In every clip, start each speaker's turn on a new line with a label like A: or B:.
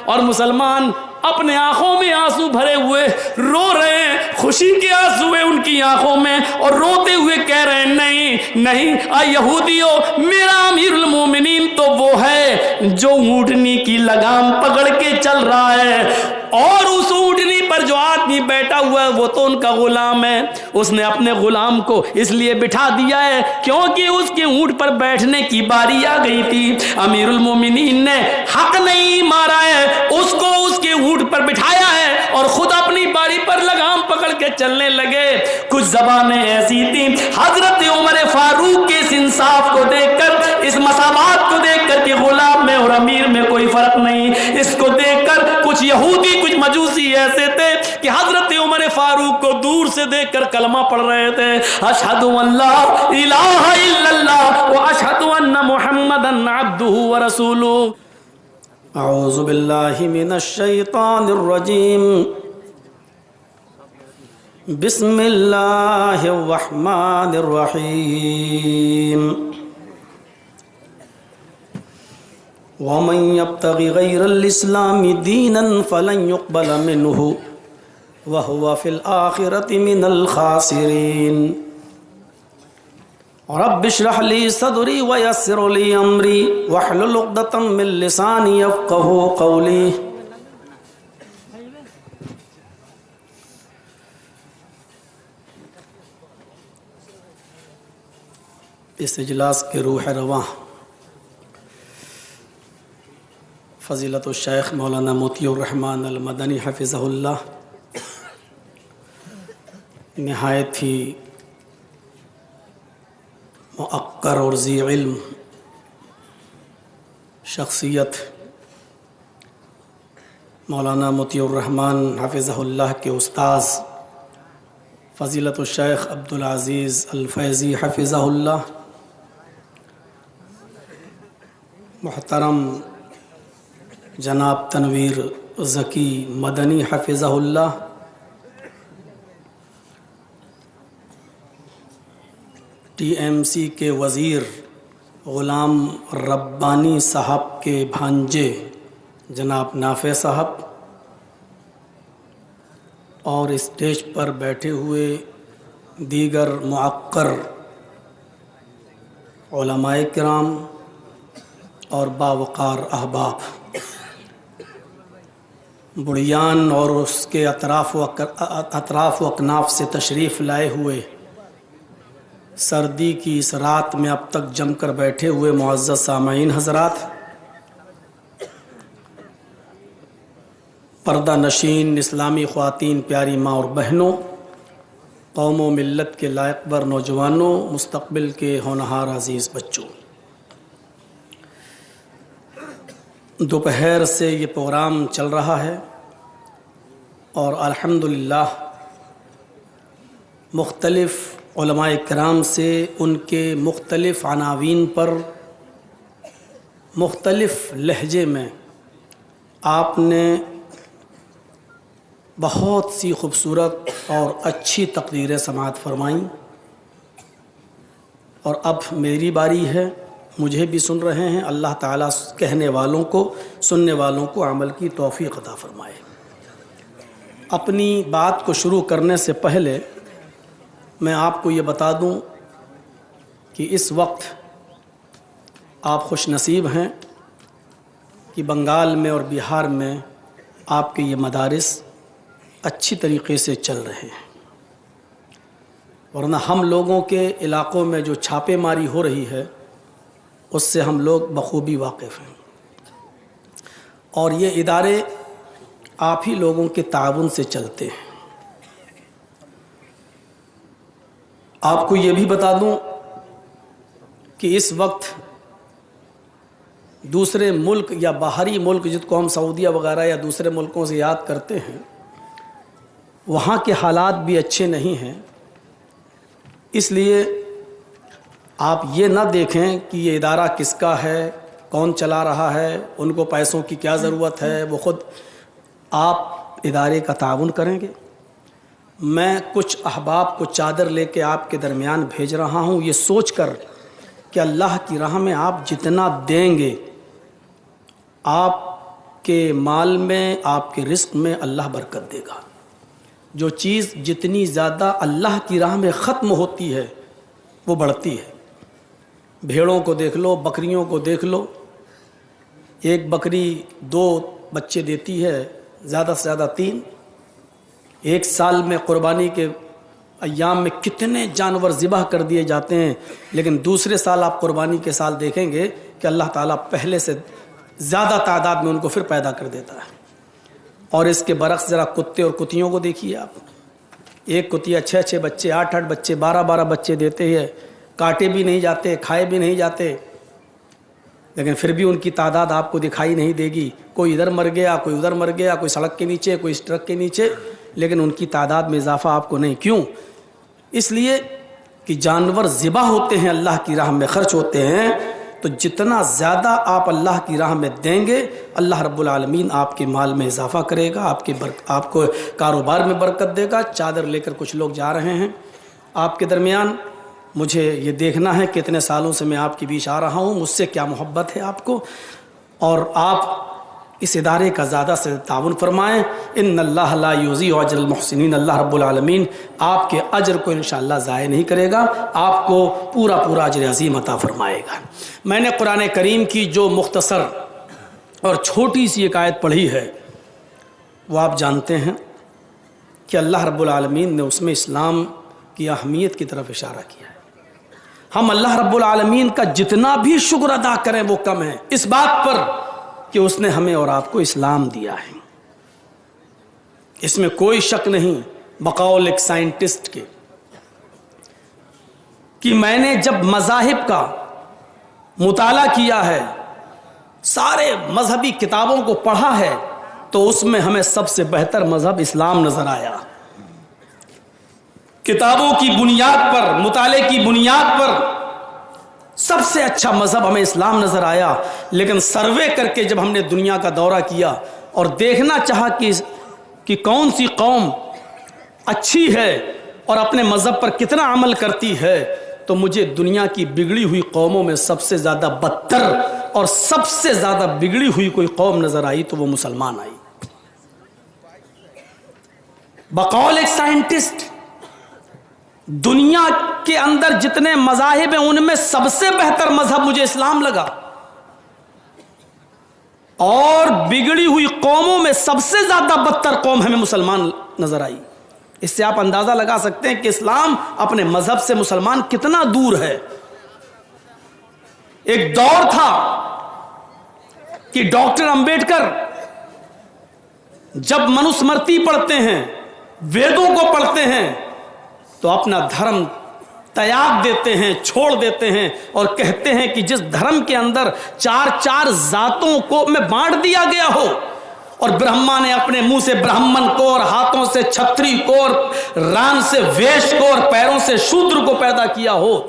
A: اور مسلمان اپنے آنکھوں میں آنسو بھرے ہوئے رو رہے ہیں، خوشی کے آنسو ہیں ان کی آنکھوں میں، اور روتے ہوئے کہہ رہے ہیں نہیں اے یہودیوں، میرا امیر المومنین تو وہ ہے جو اونٹنی کی لگام پکڑ کے چل رہا ہے، اور اس اونٹنی پر جو آدمی بیٹھا ہوا ہے وہ تو ان کا غلام ہے۔ اس نے اپنے غلام کو اس لیے بٹھا دیا ہے کیونکہ اس کے اونٹ پر بیٹھنے کی باری آ گئی تھی۔ امیر المومنین نے حق نہیں مارا ہے، اس کو اس کے اونٹ پر بٹھایا ہے اور خود اپنی باری پر لگام پکڑ کے چلنے لگے۔ کچھ زبانیں ایسی تھیں، حضرت عمر فاروق کے اس انصاف کو دیکھ کر، اس مساوات کو دیکھ کر کہ غلام میں اور امیر میں کوئی فرق نہیں، اس کو دیکھ کر کچھ یہودی کچھ مجوسی ایسے تھے کہ حضرت عمر فاروق کو دور سے دیکھ کر کلمہ پڑھ رہے تھے، اشہد ان لا الہ الا اللہ واشہد ان محمدا عبدہ ورسولہ۔ اعوذ باللہ من الشیطان الرجیم، بسم اللہ الرحمن الرحیم۔ ومن يبتغ غير الإسلام دينا فلن يقبل منه وهو في الآخرة من الخاسرين۔ رب اشرح لي صدري ويسر لي أمري واحلل عقدة من لساني يفقهوا قولي۔ اس اجلاس کے روح رواں فضیلت الشیخ مولانا موتی الرحمن المدنی حفظہ اللہ نہایت ہی مؤقر اور ذی علم شخصیت مولانا موتی الرحمن حفظہ اللہ کے استاذ فضیلت الشیخ عبدالعزیز الفیضی حفظہ اللہ، محترم جناب تنویر ذکی مدنی حفظہ اللہ، ٹی ایم سی کے وزیر غلام ربانی صاحب کے بھانجے جناب نافع صاحب، اور اسٹیج پر بیٹھے ہوئے دیگر معقر علماء کرام اور باوقار احباب، بڑیان اور اس کے اطراف و اکناف سے تشریف لائے ہوئے، سردی کی اس رات میں اب تک جم کر بیٹھے ہوئے معزز سامعین حضرات، پردہ نشین اسلامی خواتین، پیاری ماں اور بہنوں، قوم و ملت کے لائق بر نوجوانوں، مستقبل کے ہونہار عزیز بچوں، دوپہر سے یہ پروگرام چل رہا ہے اور الحمدللہ مختلف علماء کرام سے ان کے مختلف عناوین پر مختلف لہجے میں آپ نے بہت سی خوبصورت اور اچھی تقریریں سماعت فرمائیں، اور اب میری باری ہے، مجھے بھی سن رہے ہیں، اللہ تعالیٰ کہنے والوں کو، سننے والوں کو عمل کی توفیق عطا فرمائے۔ اپنی بات کو شروع کرنے سے پہلے میں آپ کو یہ بتا دوں کہ اس وقت آپ خوش نصیب ہیں کہ بنگال میں اور بہار میں آپ کے یہ مدارس اچھی طریقے سے چل رہے ہیں، ورنہ ہم لوگوں کے علاقوں میں جو چھاپے ماری ہو رہی ہے اس سے ہم لوگ بخوبی واقف ہیں، اور یہ ادارے آپ ہی لوگوں کے تعاون سے چلتے ہیں۔ آپ کو یہ بھی بتا دوں کہ اس وقت دوسرے ملک یا باہری ملک جس کو ہم سعودیہ وغیرہ یا دوسرے ملکوں سے یاد کرتے ہیں، وہاں کے حالات بھی اچھے نہیں ہیں، اس لیے آپ یہ نہ دیکھیں کہ یہ ادارہ کس کا ہے، کون چلا رہا ہے، ان کو پیسوں کی کیا ضرورت ہے، وہ خود آپ ادارے کا تعاون کریں گے۔ میں کچھ احباب کو چادر لے کے آپ کے درمیان بھیج رہا ہوں، یہ سوچ کر کہ اللہ کی راہ میں آپ جتنا دیں گے، آپ
B: کہ مال میں آپ کے رزق میں اللہ برکت دے گا. جو چیز جتنی زیادہ اللہ کی راہ میں ختم ہوتی ہے وہ بڑھتی ہے. بھیڑوں کو دیکھ لو، بکریوں کو دیکھ لو. ایک بکری 2 بچے دیتی ہے، زیادہ سے زیادہ 3. ایک سال میں قربانی کے ایام میں کتنے جانور ذبح کر دیے جاتے ہیں، لیکن دوسرے سال آپ قربانی کے سال دیکھیں گے کہ اللہ تعالیٰ پہلے سے زیادہ تعداد میں ان کو پھر پیدا کر دیتا ہے. اور اس کے برعکس ذرا کتے اور کتیوں کو دیکھیے آپ. ایک کتیا 6 بچے، 8 بچے، 12 بچے دیتے ہیں. کاٹے بھی نہیں جاتے، کھائے بھی نہیں جاتے، لیکن پھر بھی ان کی تعداد آپ کو دکھائی نہیں دے گی. کوئی ادھر مر گیا، کوئی ادھر مر گیا، کوئی سڑک کے نیچے، کوئی اس ٹرک کے نیچے، لیکن ان کی تعداد میں اضافہ آپ کو نہیں. کیوں؟ اس لیے کہ جانور ذبح ہوتے ہیں، اللہ کی راہ میں خرچ ہوتے ہیں. تو جتنا زیادہ آپ اللہ کی راہ میں دیں گے، اللہ رب العالمین آپ کے مال میں اضافہ کرے گا، آپ کو کاروبار میں برکت دے گا. چادر لے کر کچھ لوگ جا رہے ہیں آپ کے درمیان. مجھے یہ دیکھنا ہے کہ اتنے سالوں سے میں آپ کے بیچ آ رہا ہوں، مجھ سے کیا محبت ہے آپ کو، اور آپ اس ادارے کا زیادہ سے تعاون فرمائیں. ان اللہ لا یضیع اجر المحسنین. اللہ رب العالمین آپ کے اجر کو انشاءاللہ ضائع نہیں کرے گا، آپ کو پورا اجر عظیم عطا فرمائے گا. میں نے قرآن کریم کی جو مختصر اور چھوٹی سی ایک آیت پڑھی ہے، وہ آپ جانتے ہیں کہ اللہ رب العالمین نے اس میں اسلام کی اہمیت کی طرف اشارہ کیا ہے. ہم اللہ رب العالمین کا جتنا بھی شکر ادا کریں وہ کم ہے، اس بات پر کہ اس نے ہمیں اور آپ کو اسلام دیا ہے. اس میں کوئی شک نہیں بقول ایک سائنٹسٹ کے کہ میں نے جب مذاہب کا مطالعہ کیا ہے، سارے مذہبی کتابوں کو پڑھا ہے، تو اس میں ہمیں سب سے بہتر مذہب اسلام نظر آیا. کتابوں کی بنیاد پر، مطالعے کی بنیاد پر سب سے اچھا مذہب ہمیں اسلام نظر آیا. لیکن سروے کر کے جب ہم نے دنیا کا دورہ کیا اور دیکھنا چاہا کہ کون سی قوم اچھی ہے اور اپنے مذہب پر کتنا عمل کرتی ہے، تو مجھے دنیا کی بگڑی ہوئی قوموں میں سب سے زیادہ بدتر اور سب سے زیادہ بگڑی ہوئی کوئی قوم نظر آئی تو وہ مسلمان آئی. بقول ایک سائنٹسٹ، دنیا کے اندر جتنے مذاہب ہیں ان میں سب سے بہتر مذہب مجھے اسلام لگا، اور بگڑی ہوئی قوموں میں سب سے زیادہ بدتر قوم ہمیں مسلمان نظر آئی. اس سے آپ اندازہ لگا سکتے ہیں کہ اسلام اپنے مذہب سے مسلمان کتنا دور ہے. ایک دور تھا کہ ڈاکٹر امبیڈکر جب منوسمرتی پڑھتے ہیں، ویدوں کو پڑھتے ہیں، تو اپنا دھرم تیاگ دیتے ہیں، چھوڑ دیتے ہیں، اور کہتے ہیں کہ جس دھرم کے اندر 4 ذاتوں کو میں بانٹ دیا گیا ہو، اور برہما نے اپنے منہ سے برہمن کو، اور ہاتھوں سے چھتری کو، اور ران سے ویش کو، اور پیروں سے شودر کو پیدا کیا ہو،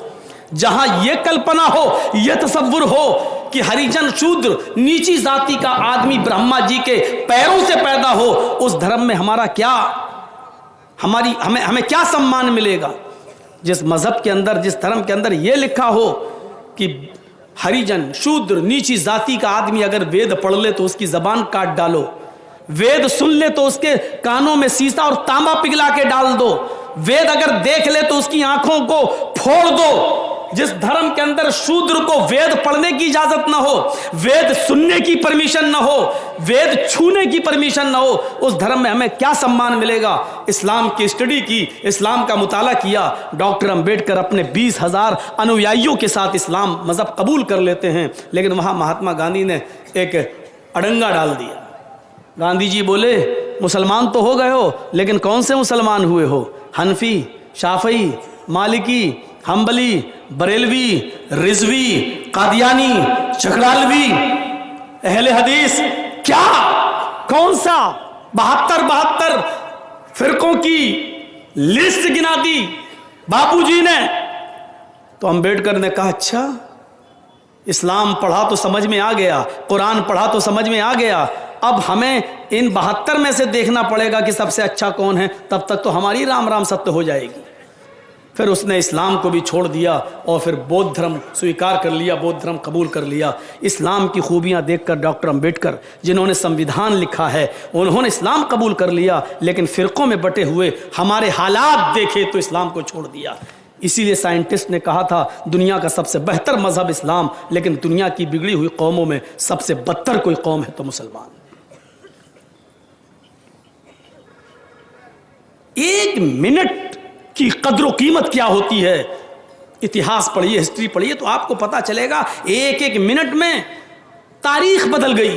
B: جہاں یہ کلپنا ہو، یہ تصور ہو کہ ہریجن شودر نیچی ذاتی کا آدمی برہما جی کے پیروں سے پیدا ہو، اس دھرم میں ہمارا کیا، ہمیں کیا سمان ملے گا؟ جس مذہب کے اندر، جس دھرم کے اندر یہ لکھا ہو کہ ہریجن شودر نیچی ذاتی کا آدمی اگر وید پڑھ لے تو اس کی زبان کاٹ ڈالو، وید سن لے تو اس کے کانوں میں سیسا اور تانبا پگھلا کے ڈال دو، وید اگر دیکھ لے تو اس کی آنکھوں کو پھوڑ دو. جس دھرم کے اندر شودر کو وید پڑھنے کی اجازت نہ ہو، وید سننے کی پرمیشن نہ ہو، وید چھونے کی پرمیشن نہ ہو، اس دھرم میں ہمیں کیا سمان ملے گا؟ اسلام کی اسٹڈی کی، اسلام کا مطالعہ کیا. ڈاکٹر امبیڈکر اپنے 20,000 انویائیوں کے ساتھ اسلام مذہب قبول کر لیتے ہیں، لیکن وہاں مہاتما گاندھی نے ایک اڑنگا ڈال دیا. گاندھی جی بولے مسلمان تو ہو گئے ہو، لیکن کون سے مسلمان ہوئے ہو؟ حنفی، شافعی، مالکی، حنبلی، بریلوی، رضوی، قادیانی، چکرالوی، اہل حدیث، کیا کون سا 72 فرقوں کی لسٹ گنا دی باپو جی نے. تو امبیڈکر نے کہا اچھا، اسلام پڑھا تو سمجھ میں آ گیا، قرآن پڑھا تو سمجھ میں آ گیا، اب ہمیں ان 72 میں سے دیکھنا پڑے گا کہ سب سے اچھا کون ہے، تب تک تو ہماری رام رام ستیہ ہو جائے گی. फिर उसने इस्लाम को भी छोड़ दिया और फिर बौद्ध धर्म स्वीकार कर लिया, बौद्ध धर्म कबूल कर लिया। इस्लाम की खूबियाँ देखकर डॉक्टर अम्बेडकर जिन्होंने संविधान लिखा है उन्होंने इस्लाम कबूल कर लिया, लेकिन फ़िरक़ों में बटे हुए हमारे हालात देखे तो इस्लाम को छोड़ दिया। इसीलिए साइंटिस्ट ने कहा था दुनिया का सबसे बेहतर मज़हब इस्लाम, लेकिन दुनिया की बिगड़ी हुई कौमों में सबसे बदतर कोई कौम है तो मुसलमान। एक मिनट की कद्र कीमत क्या होती है, इतिहास पढ़िए, हिस्ट्री पढ़िए तो आपको पता चलेगा। एक एक मिनट में तारीख बदल गई,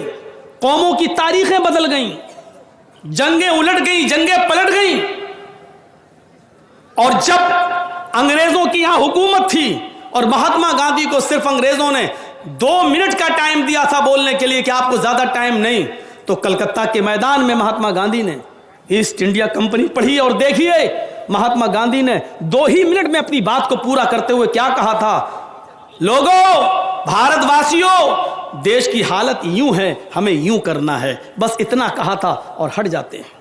B: कौमों की तारीखें बदल गईं, जंगें उलट गईं, जंगें पलट गईं। और जब अंग्रेजों की यहां हुकूमत थी और महात्मा गांधी को सिर्फ अंग्रेजों ने 2 मिनट का टाइम दिया था बोलने के लिए कि आपको ज्यादा टाइम नहीं, तो कलकत्ता के मैदान में महात्मा गांधी ने ईस्ट इंडिया कंपनी पढ़ी और देखिए महात्मा गांधी ने 2 ही मिनट में अपनी बात को पूरा करते हुए क्या कहा था, लोगों, भारतवासियों, देश की हालत यूं है, हमें यूं करना है, बस इतना कहा था और हट जाते हैं।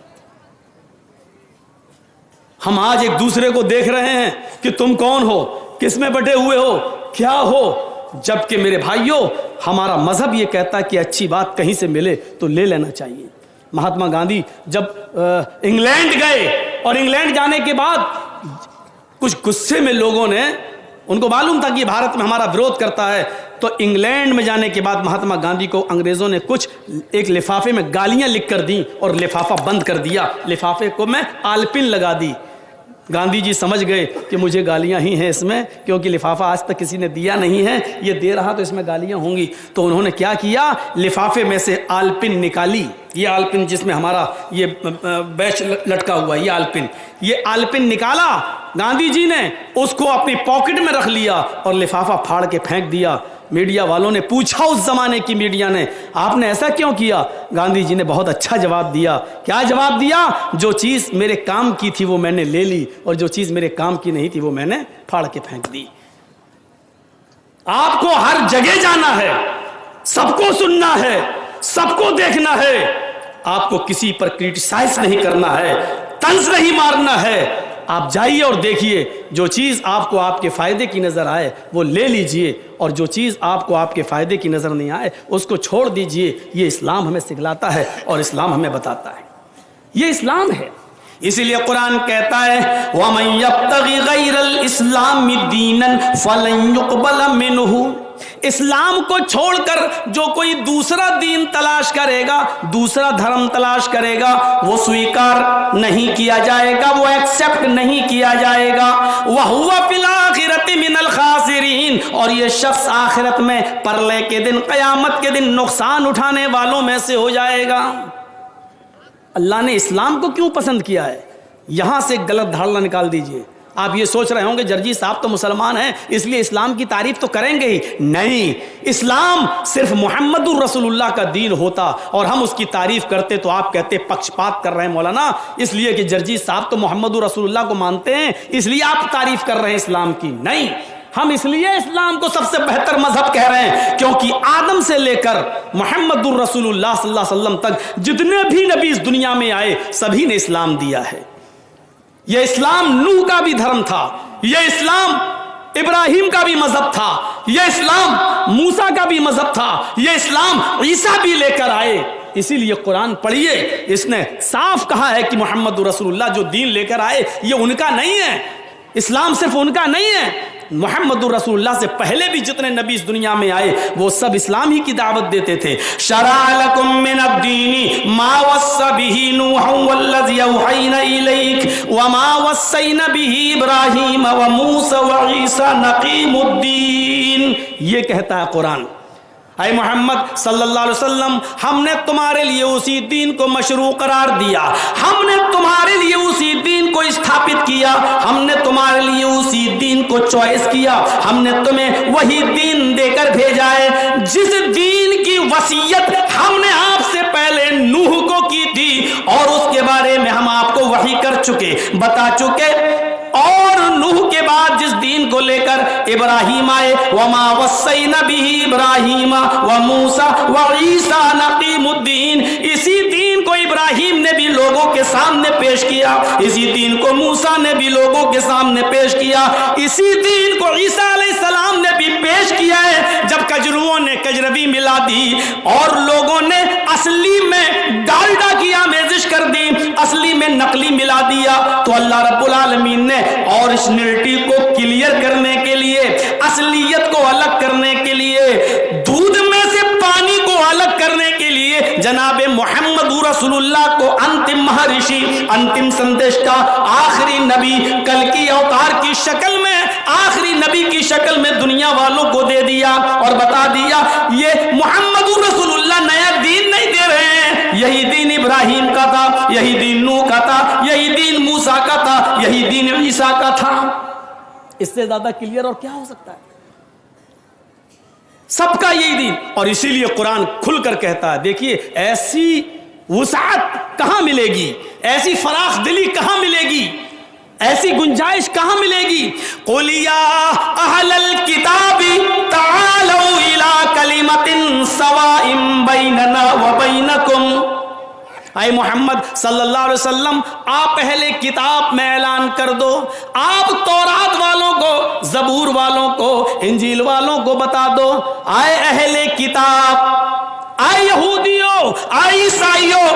B: हम आज एक दूसरे को देख रहे हैं कि तुम कौन हो, किस में बटे हुए हो, क्या हो, जबकि मेरे भाइयों हमारा मजहब ये कहता है कि अच्छी बात कहीं से मिले तो ले लेना चाहिए। महात्मा गांधी जब इंग्लैंड गए और इंग्लैंड जाने के बाद कुछ गुस्से में लोगों ने, उनको मालूम था कि भारत में हमारा विरोध करता है, तो इंग्लैंड में जाने के बाद महात्मा गांधी को अंग्रेजों ने कुछ एक लिफाफे में गालियां लिख कर दी और लिफाफा बंद कर दिया, लिफाफे को मैं आलपिन लगा दी। गांधी जी समझ गए कि मुझे गालियां ही हैं इसमें, क्योंकि लिफाफा आज तक किसी ने दिया नहीं है, ये दे रहा तो इसमें गालियां होंगी। तो उन्होंने क्या किया, लिफाफे में से आलपिन निकाली, ये आलपिन जिसमें हमारा ये बैच लटका हुआ, ये आलपिन निकाला गांधी जी ने, उसको अपनी पॉकेट में रख लिया और लिफाफा फाड़ के फेंक दिया। मीडिया वालों ने पूछा, उस जमाने की मीडिया ने, आपने ऐसा क्यों किया? गांधी जी ने बहुत अच्छा जवाब दिया। क्या जवाब दिया? जो चीज़ मेरे काम की थी वो मैंने ले ली और जो चीज़ मेरे काम की नहीं थी वो मैंने फाड़ के फेंक दी। आपको हर जगह जाना है, सबको सुनना है, सबको देखना है, आपको किसी पर क्रिटिसाइज नहीं करना है, तंज नहीं मारना है। आप जाइए और देखिए, जो चीज़ आपको आपके फ़ायदे की नज़र आए वो ले लीजिए और जो चीज़ आपको आपके फ़ायदे की नज़र नहीं आए उसको छोड़ दीजिए। ये इस्लाम हमें सिखलाता है और इस्लाम हमें बताता है, ये इस्लाम है। इसीलिए कुरान कहता है वमन यब्तगी गैरल इस्लामी दीनन फलन युक़बल मिन्हु, इस्लाम को छोड़कर जो कोई दूसरा दीन तलाश करेगा, दूसरा धर्म तलाश करेगा, वो स्वीकार नहीं किया जाएगा, वो एक्सेप्ट नहीं किया जाएगा। वहुवा फिल आखिरति मिनल खासिरीन, और ये शख्स आखिरत में परले के दिन, क़यामत के दिन नुकसान उठाने वालों में से हो जाएगा। अल्लाह ने इस्लाम को क्यों पसंद किया है? यहां से गलत धारणा निकाल दीजिए। आप ये सोच रहे होंगे जर्जी साहब तो मुसलमान हैं इसलिए इस्लाम की तारीफ तो करेंगे ही, नहीं। इस्लाम सिर्फ मुहम्मदुर रसूलुल्लाह का दीन होता और हम उसकी तारीफ करते तो आप कहते पक्षपात कर रहे हैं मौलाना, इसलिए कि जर्जी साहब तो मुहम्मदुर रसूलुल्लाह को मानते हैं इसलिए आप तारीफ कर रहे हैं इस्लाम की। नहीं, हम इसलिए इस्लाम को सबसे बेहतर मजहब कह रहे हैं क्योंकि आदम से लेकर मुहम्मदुर रसूलुल्लाह सल्लल्लाहु अलैहि वसल्लम तक जितने भी नबी इस दुनिया में आए सभी ने इस्लाम दिया है। यह इस्लाम नूह का भी धर्म था, यह इस्लाम इब्राहिम का भी मजहब था, यह इस्लाम मूसा का भी मजहब था, यह इस्लाम ईसा भी लेकर आए। इसीलिए कुरान पढ़िए, इसने साफ कहा है कि मोहम्मद रसूलुल्लाह जो दीन लेकर आए ये उनका नहीं है, इस्लाम सिर्फ उनका नहीं है। मोहम्मद रसूलुल्लाह से पहले भी जितने नबी इस दुनिया में आए वो सब इस्लाम ही की दावत देते थे। शरअ लकुम मिनद्दीनि मा वस्सा बिही नूहन वल्लज़ी औहैना इलैक व मा वस्सैना बिही इब्राहीम व मूसा व ईसा नक़ीमुद्दीन, ये कहता है कुरान। ऐ मोहम्मद सल्लल्लाहु अलैहि वसल्लम, हमने तुम्हारे लिए उसी दीन को मशरू करार दिया, हमने तुम्हारे लिए उसी दीन को स्थापित किया, हमने तुम्हारे लिए उसी दीन को चॉइस किया, हमने तुम्हें वही दीन देकर भेजा है जिस दीन की वसीयत हमने आपसे पहले नूह को की थी और उसके बारे में हम आपको वही कर चुके, बता चुके। और नूह के बाद जिस दीन को लेकर इब्राहिम आए, वमा वस्सैना बिही इब्राहिम व मूसा व ईसा नक़ीमुद्दीन, इसी दीन को इब्राहिम ने भी लोगों के सामने पेश किया, इसी दीन को मूसा ने भी लोगों के सामने पेश किया, इसी दीन को ईसा अलैहिस्सलाम ने भी पेश किया है। जब कजरुओं ने कजरवी मिला दी और लोगों ने असली में डालडा की आमेजिश कर दी, असली में नकली मिला दिया, तो अल्लाह रब्बुल आलमीन ने ओरिजिनलिटी को क्लियर करने के लिए, असलियत को अलग करने के लिए, दूध में से पानी को अलग करने के लिए जनाबे मोहम्मद रसूलुल्लाह को अंतिम महर्षि, अंतिम संदेशता, आखिरी नबी, कल की अवतार की शक्ल में, आखिरी नबी की शक्ल में दुनिया वालों को दे दिया और बता दिया ये मोहम्मद रसूलुल्लाह नया दीन नहीं दे रहे हैं, यही दीन इब्राहिम का था, यही दीन नूह का था, यही दीन मूसा का था, यही दीन ईसा का था। इससे ज्यादा क्लियर और क्या हो सकता है? सबका यही दीन। और इसीलिए कुरान खुलकर कहता है, देखिए ऐसी वुसाअत कहां मिलेगी, ऐसी फराख दिली कहां मिलेगी, ऐसी गुंजाइश कहां मिलेगी? कुल या अहलल किताबी तालू इला कलिमतिन सवाइम बैनना व बैनकुम। आए मोहम्मद सल्लल्लाहु अलैहि वसल्लम, आप पहले किताब में ऐलान कर दो, आप तौरात वालों को, जबूर वालों को, इंजील वालों को बता दो, आए अहले किताब, आए यहूदियों, आए ईसाइयों,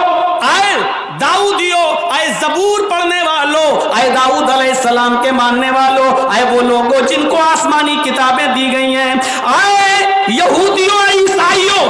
B: आए दाऊदियों, आए जबूर पढ़ने वालों, आए दाऊद अलैहिस्सलाम के मानने वालों, आए वो लोगों जिनको आसमानी किताबें दी गई हैं, आए यहूदियों, ईसाइयों,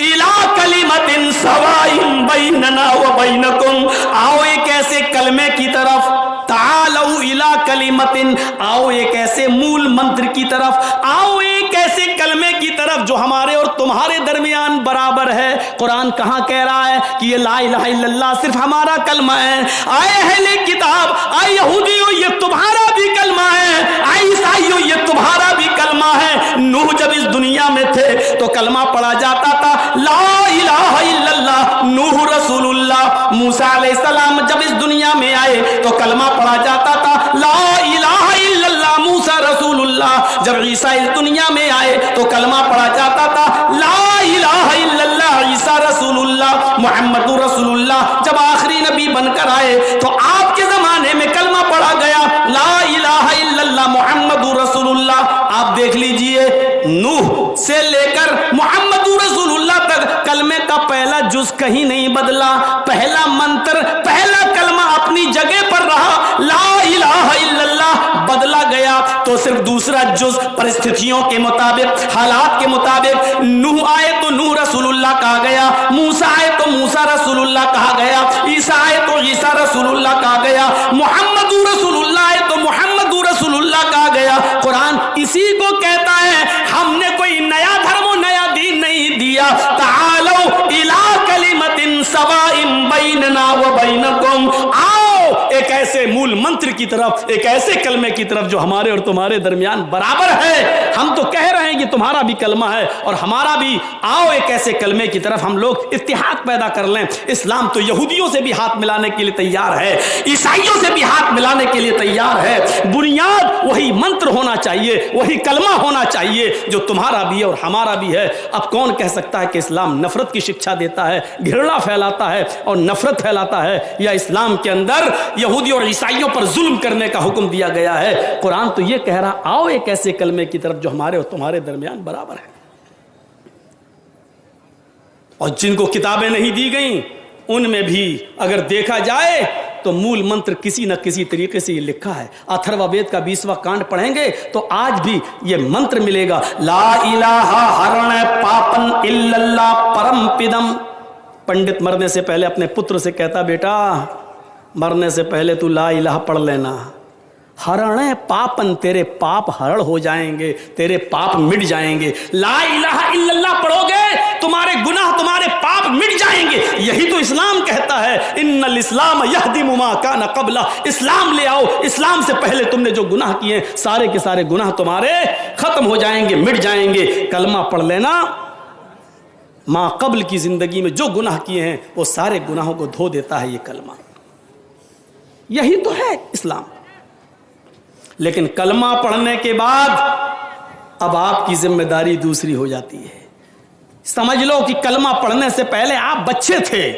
B: इला कलिमतिन सवाइम बैनना व बैनकुम, आओ एक ऐसे कलमे की तरफ, तालऊ इला कलिमतिन, आओ एक ऐसे मूल मंत्र की तरफ, आओ एक ऐसे कलमे की तरफ जो हमारे और तुम्हारे दरमियान बराबर है। कुरान कहां कह रहा है कि ये ला इलाहा इल्लल्लाह सिर्फ हमारा कलमा है? आए अहले किताब, आए यहूदियों, ये तुम्हारा भी कलमा है, आए ईसाइयों, ये तुम्हारा भी कलमा है। नूह जब इस दुनिया में थे तो कलमा पढ़ा जाता था ला इलाहा इल्लल्लाह नूह रसूलुल्लाह। मूसा अलैहिस्सलाम जब इस दुनिया में आए तो कलमा पढ़ा जाता था ला इलाहा इल्लल्लाह मूसा रसूलुल्लाह। जब ईसा इस दुनिया में आए तो कलमा पढ़ा जाता था ला इलाहा इल्लल्लाह ईसा रसूलुल्लाह मुहम्मद रसूलुल्लाह। जब आखिरी नबी बनकर आए तो आपके जमाने में कलमा पढ़ा गया ला इलाहा इल्लल्लाह मुहम्मद रसूलुल्लाह। आप देख लीजिए नूह से लेकर मुहम्मद रसूलुल्लाह तक कलमे का पहला जुज कहीं नहीं बदला, पहला मंत्र, पहला कलमा अपनी जगह पर रहा, ला इलाहा इल्लल्लाह। बदला गया तो सिर्फ दूसरा जुज परिस्थितियों के मुताबिक, हालात के मुताबिक। नूह आए तो नूह रसूलुल्लाह कहा गया, मूसा आए तो मूसा रसूलुल्लाह कहा गया, ईसा आए तो ईसा रसूलुल्लाह कहा गया, मुहम्मद रसूलुल्लाह आए तो मुहम्मद रसूलुल्लाह कहा गया। कुरान इसी को कहता है, हमने कोई नया धर्म, नया दीन नहीं दिया। तालो इला कलिमतिन सवाइम बैनना व बैनकुम, आओ एक ऐसे मूल मंत्र की तरफ, एक ऐसे कलमे की तरफ जो हमारे और तुम्हारे दरमियान बराबर है। हम तो कह रहे हैं कि तुम्हारा भी कलमा है और हमारा भी, आओ एक ऐसे कलमे की तरफ हम लोग इत्तेहाद पैदा कर लें। इस्लाम तो यहूदियों से भी हाथ मिलाने के लिए तैयार है, ईसाइयों से भी हाथ मिलाने के लिए तैयार है। बुनियाद वही मंत्र होना चाहिए, वही कलमा होना चाहिए जो तुम्हारा भी है और हमारा भी है। अब कौन कह सकता है कि इस्लाम नफरत की शिक्षा देता है, घृणा फैलाता है और नफरत फैलाता है, या इस्लाम के अंदर यहूदी और ईसाइयों पर जुल्म करने का हुक्म दिया गया है? कुरान तो ये कह रहा, आओ एक ऐसे कलमे की तरफ जो हमारे और तुम्हारे दरमियान बराबर है। और जिनको किताबें नहीं दी गई उनमें भी अगर देखा जाए तो मूल मंत्र किसी न किसी तरीके से ये लिखा है। अथर्ववेद का 20वां कांड पढ़ेंगे तो आज भी ये मंत्र मिलेगा, ला इलाहा हरण पापन इल्लल्लाह परम पिदम। पंडित मरने से पहले अपने पुत्र से कहता, बेटा मरने से पहले तू ला इलाहा पढ़ लेना, हरण पापन, तेरे पाप हरण हो जाएंगे, तेरे पाप मिट जाएंगे। ला इलाहा इल्लल्लाह पढ़ोगे तुम्हारे गुनाह, तुम्हारे पाप मिट जाएंगे। यही तो इस्लाम कहता है, इन्नल इस्लाम यहदिमु मा कान क़ब्ला। इस्लाम ले आओ, इस्लाम से पहले तुमने जो गुनाह किए सारे के सारे गुनाह तुम्हारे खत्म हो जाएंगे, मिट जाएंगे। कलमा पढ़ लेना, माँ कब्ल की जिंदगी में जो गुनाह किए हैं वो सारे गुनाहों को धो देता है ये कलमा। यही तो है इस्लाम। लेकिन कलमा पढ़ने के बाद अब आपकी जिम्मेदारी दूसरी हो जाती है। समझ लो कि कलमा पढ़ने से पहले आप बच्चे थे,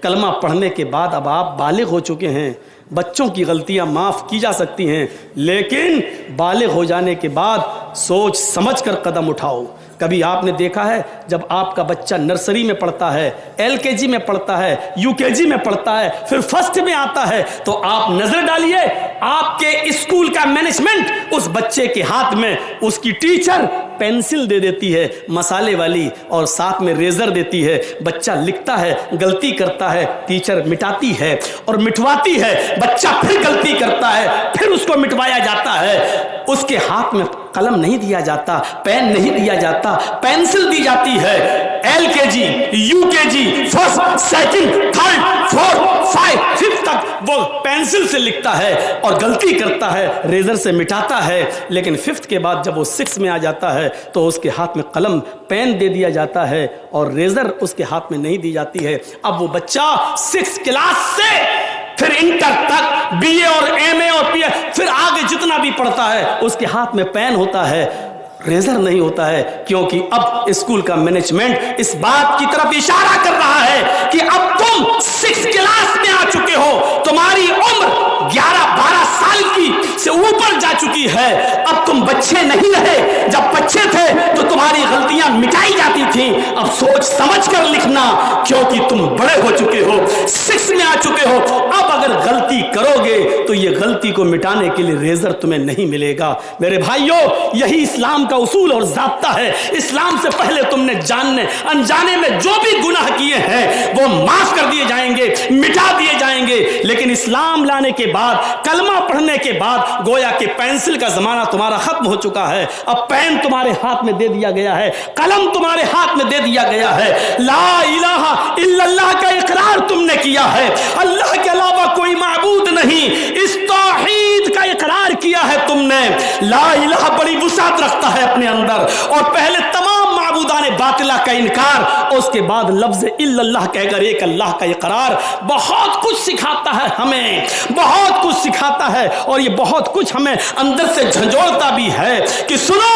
B: कलमा पढ़ने के बाद अब आप बालिग हो चुके हैं। बच्चों की गलतियां माफ़ की जा सकती हैं, लेकिन बालिग हो जाने के बाद सोच समझ कर कदम उठाओ। कभी आपने देखा है जब आपका बच्चा नर्सरी में पढ़ता है, LKG में पढ़ता है, UKG में पढ़ता है, फिर फर्स्ट में आता है, तो आप नजर डालिए आपके स्कूल का मैनेजमेंट उस बच्चे के हाथ में उसकी टीचर पेंसिल दे देती है मसाले वाली और साथ में रेजर देती है। बच्चा लिखता है, गलती करता है, टीचर मिटाती है और मिटवाती है, बच्चा फिर गलती करता है, फिर उसको मिटवाया जाता है। उसके हाथ में कलम नहीं दिया जाता, पेन नहीं दिया जाता, पेंसिल दी जाती है। LKG, UKG, first, second, third, fourth, 5, 5 तक वो पेंसिल से लिखता है और गलती करता है, रेजर से मिटाता है। लेकिन 5th के बाद जब वो 6 में आ जाता है तो उसके हाथ में कलम, पेन दे दिया जाता है और रेजर उसके हाथ में नहीं दी जाती है। अब वो बच्चा 6 क्लास से फिर इंटर तक BA और MA और PA फिर आगे जितना भी पढ़ता है उसके हाथ में पेन होता है, रेजर नहीं होता है, क्योंकि अब स्कूल का मैनेजमेंट इस बात की तरफ इशारा कर रहा है कि अब तुम 6 क्लास में आ चुके हो, तुम्हारी उम्र 11-12 साल की से ऊपर जा चुकी है, अब तुम बच्चे नहीं रहे। जब बच्चे थे तो तुम्हारी गलतियां मिटाई जाती थी, अब सोच समझ कर लिखना, क्योंकि तुम बड़े हो चुके हो, 6 में आ चुके हो। अब अगर गलती करोगे तो ये गलती को मिटाने के लिए रेजर तुम्हें नहीं मिलेगा। मेरे भाइयों, यही इस्लाम का उसूल और ज़ाब्ता है। इस्लाम से पहले तुमने जानने अनजाने में जो भी गुनाह किए हैं वो माफ कर दिए जाएंगे, मिटा दिए जाएंगे। लेकिन इस्लाम लाने के बाद, कलमा पढ़ने के बाद, गोया कि पेंसिल का जमाना तुम्हारा खत्म हो चुका है। अब पेन तुम्हारे हाथ में दे दिया गया है, कलम तुम्हारे हाथ में दे दिया गया है। ला इलाहा इल्लल्लाह का इकरार तुमने किया है, अल्लाह के अलावा कोई माबूद नहीं, इस तौहीद का इकरार किया है तुमने। ला इलाहा बड़ी वुसात रखता है अपने अंदर, और पहले तमाम माबूदाने बातिला का इनकार और उसके बाद लफ्ज इल्लल्लाह कहकर एक अल्लाह का इकरार बहुत कुछ सिखाता है हमें, बहुत कुछ सिखाता है। और ये बहुत कुछ हमें अंदर से झंझोड़ता भी है कि सुनो,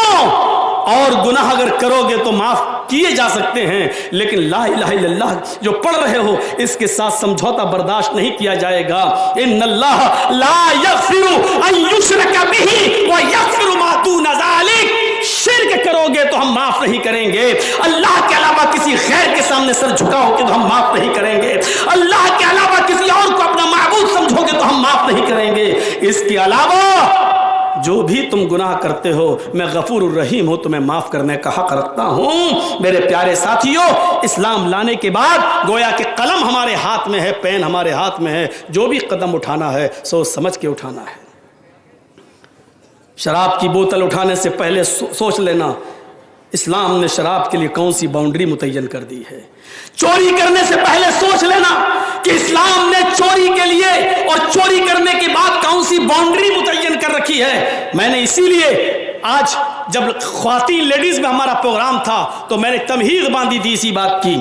B: और गुनाह अगर करोगे तो माफ किए जा सकते हैं, लेकिन ला इलाहा इल्लल्लाह जो पढ़ रहे हो इसके साथ समझौता बर्दाश्त नहीं किया जाएगा। इन्नल्लाह ला यग़फिरु अन युशरका बिही व यग़फिरु मा दूना ज़ालिक। शिर्क करोगे तो हम माफ नहीं करेंगे, अल्लाह के अलावा किसी गैर के सामने सर झुकाओगे तो हम माफ नहीं करेंगे, अल्लाह के अलावा किसी और को अपना माबूद समझोगे तो हम माफ नहीं करेंगे। इसके अलावा जो भी तुम गुनाह करते हो, मैं गफूर रहीम हूं, तुम्हें माफ करने का हक रखता हूं। मेरे प्यारे साथियों, इस्लाम लाने के बाद गोया कि कलम हमारे हाथ में है, पेन हमारे हाथ में है, जो भी कदम उठाना है सोच समझ के उठाना है। शराब की बोतल उठाने से पहले सोच लेना इस्लाम ने शराब के लिए कौन सी बाउंड्री मुतय्यन कर दी है। चोरी करने से पहले सोच लेना कि इस्लाम ने चोरी के लिए और चोरी करने के बाद कौन सी बाउंड्री मुतय्यन कर रखी है। मैंने इसीलिए आज जब ख्वातीन लेडीज में हमारा प्रोग्राम था तो मैंने तमहीद बांधी थी इसी बात की,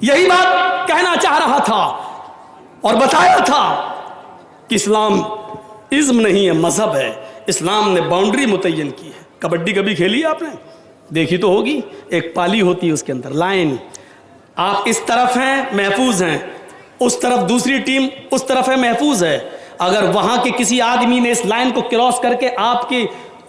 B: यही बात कहना चाह रहा था और बताया था कि इस्लाम इज्म नहीं है, मजहब है। इस्लाम ने बाउंड्री मुतय्यन की है। कबड्डी कभी खेली है आपने? देखी तो होगी, एक पाली होती है, उसके अंदर लाइन, आप इस तरफ हैं महफूज हैं, उस तरफ दूसरी टीम उस तरफ है महफूज है। अगर वहां के किसी आदमी ने इस लाइन को क्रॉस करके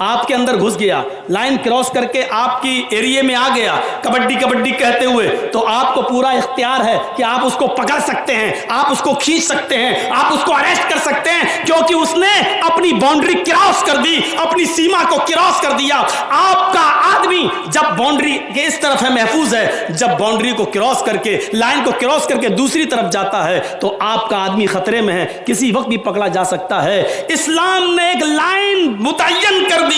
B: आपके अंदर घुस गया, लाइन क्रॉस करके आपकी एरिया में आ गया कबड्डी कबड्डी कहते हुए, तो आपको पूरा इख्तियार है कि आप उसको पकड़ सकते हैं, आप उसको खींच सकते हैं, आप उसको अरेस्ट कर सकते हैं, क्योंकि उसने अपनी बाउंड्री क्रॉस कर दी, अपनी सीमा को क्रॉस कर दिया। आपका आदमी जब बाउंड्री के इस तरफ है महफूज है, जब बाउंड्री को क्रॉस करके, लाइन को क्रॉस करके दूसरी तरफ जाता है तो आपका आदमी खतरे में है, किसी वक्त भी पकड़ा जा सकता है। इस्लाम ने एक लाइन मुतय्यन कर दी,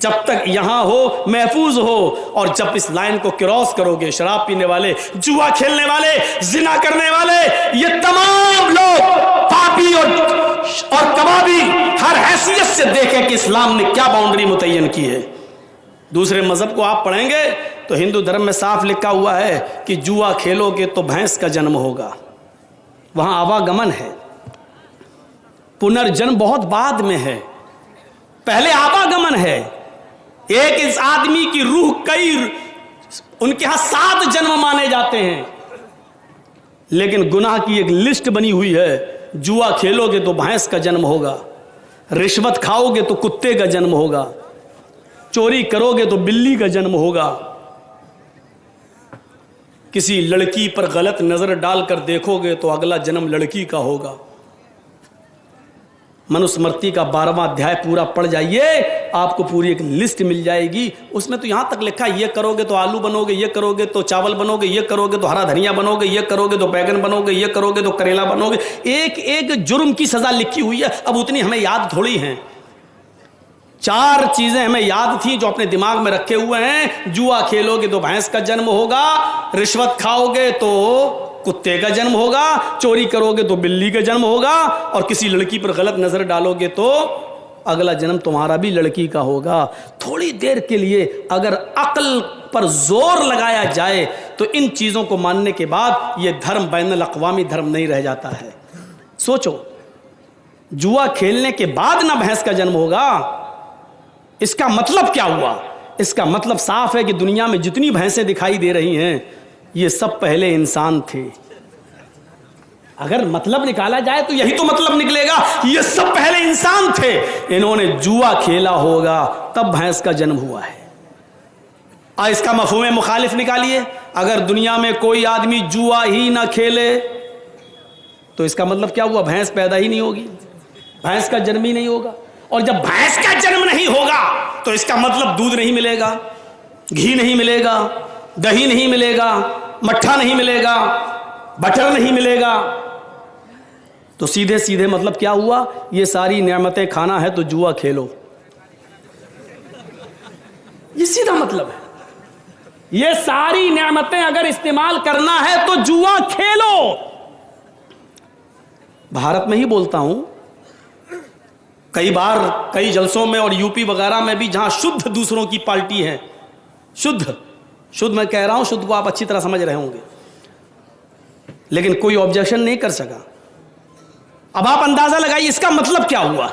B: जब तक यहां हो महफूज हो, और जब इस लाइन को क्रॉस करोगे, शराब पीने वाले, जुआ खेलने वाले, जिना करने वाले, ये तमाम लोग पापी और कबाबी हर हैसियत से देखें कि इस्लाम ने क्या बाउंड्री मुतय्यन की है। दूसरे मजहब को आप पढ़ेंगे तो हिंदू धर्म में साफ लिखा हुआ है कि जुआ खेलोगे तो भैंस का जन्म होगा, वहां आवागमन है, पुनर्जन्म बहुत बाद में है, पहले आवागमन है। ایک اس آدمی کی روح کئی ان کے ہاں 7 جنم مانے جاتے ہیں، لیکن گناہ کی ایک لسٹ بنی ہوئی ہے. جوا کھیلو گے تو بھینس کا جنم ہوگا، رشوت کھاؤ گے تو کتے کا جنم ہوگا، چوری کرو گے تو بلی کا جنم ہوگا، کسی لڑکی پر غلط نظر ڈال کر دیکھو گے تو اگلا جنم لڑکی کا ہوگا. منوسمرتی کا 12واں ادھیائے پورا پڑھ جائیے، آپ کو پوری ایک لسٹ مل جائے گی. اس میں تو یہاں تک لکھا ہے یہ کرو گے تو آلو بنو گے، یہ کرو گے تو چاول بنو گے، یہ کرو گے تو ہرا دھنیا بنو گے، یہ کرو گے تو بیگن بنو گے، یہ کرو گے تو کریلا بنو گے. ایک ایک جرم کی سزا لکھی ہوئی ہے. اب اتنی ہمیں یاد تھوڑی ہیں. 4 چیزیں ہمیں یاد تھیں جو اپنے دماغ میں رکھے ہوئے ہیں. جوا کھیلو گے تو بھینس کا جنم ہوگا، رشوت کھاؤ گے تو کتے کا جنم ہوگا، چوری کرو گے تو بلی کا جنم ہوگا، اور کسی لڑکی پر غلط نظر ڈالو گے تو اگلا جنم تمہارا بھی لڑکی کا ہوگا. تھوڑی دیر کے لیے اگر عقل پر زور لگایا جائے تو ان چیزوں کو ماننے کے بعد یہ دھرم بین الاقوامی دھرم نہیں رہ جاتا ہے. سوچو، جوا کھیلنے کے بعد نہ بھینس کا جنم ہوگا، اس کا مطلب کیا ہوا؟ اس کا مطلب صاف ہے کہ دنیا میں جتنی بھینسیں دکھائی دے رہی ہیں یہ سب پہلے انسان تھے. اگر مطلب نکالا جائے تو یہی تو مطلب نکلے گا، یہ سب پہلے انسان تھے، انہوں نے جوا کھیلا ہوگا تب بھینس کا جنم ہوا ہے. اس کا مفہوم مخالف نکالیے. اگر دنیا میں کوئی آدمی جوا ہی نہ کھیلے تو اس کا مطلب کیا ہوا؟ بھینس پیدا ہی نہیں ہوگی، بھینس کا جنم ہی نہیں ہوگا. اور جب بھینس کا جنم نہیں ہوگا تو اس کا مطلب دودھ نہیں ملے گا، گھی نہیں ملے گا، دہی نہیں ملے گا، مٹھا نہیں ملے گا، بٹر نہیں ملے گا. تو سیدھے سیدھے مطلب کیا ہوا؟ یہ ساری نعمتیں کھانا ہے تو جوا کھیلو. یہ سیدھا مطلب ہے. یہ ساری نعمتیں اگر استعمال کرنا ہے تو جوا کھیلو. بھارت میں ہی بولتا ہوں، کئی بار کئی جلسوں میں اور یو پی وغیرہ میں بھی جہاں شدھ دوسروں کی پارٹی ہے، شدھ میں کہہ رہا ہوں، شدھ کو آپ اچھی طرح سمجھ رہے ہوں گے، لیکن کوئی آبجیکشن نہیں کر سکا. اب آپ اندازہ لگائیے اس کا مطلب کیا ہوا؟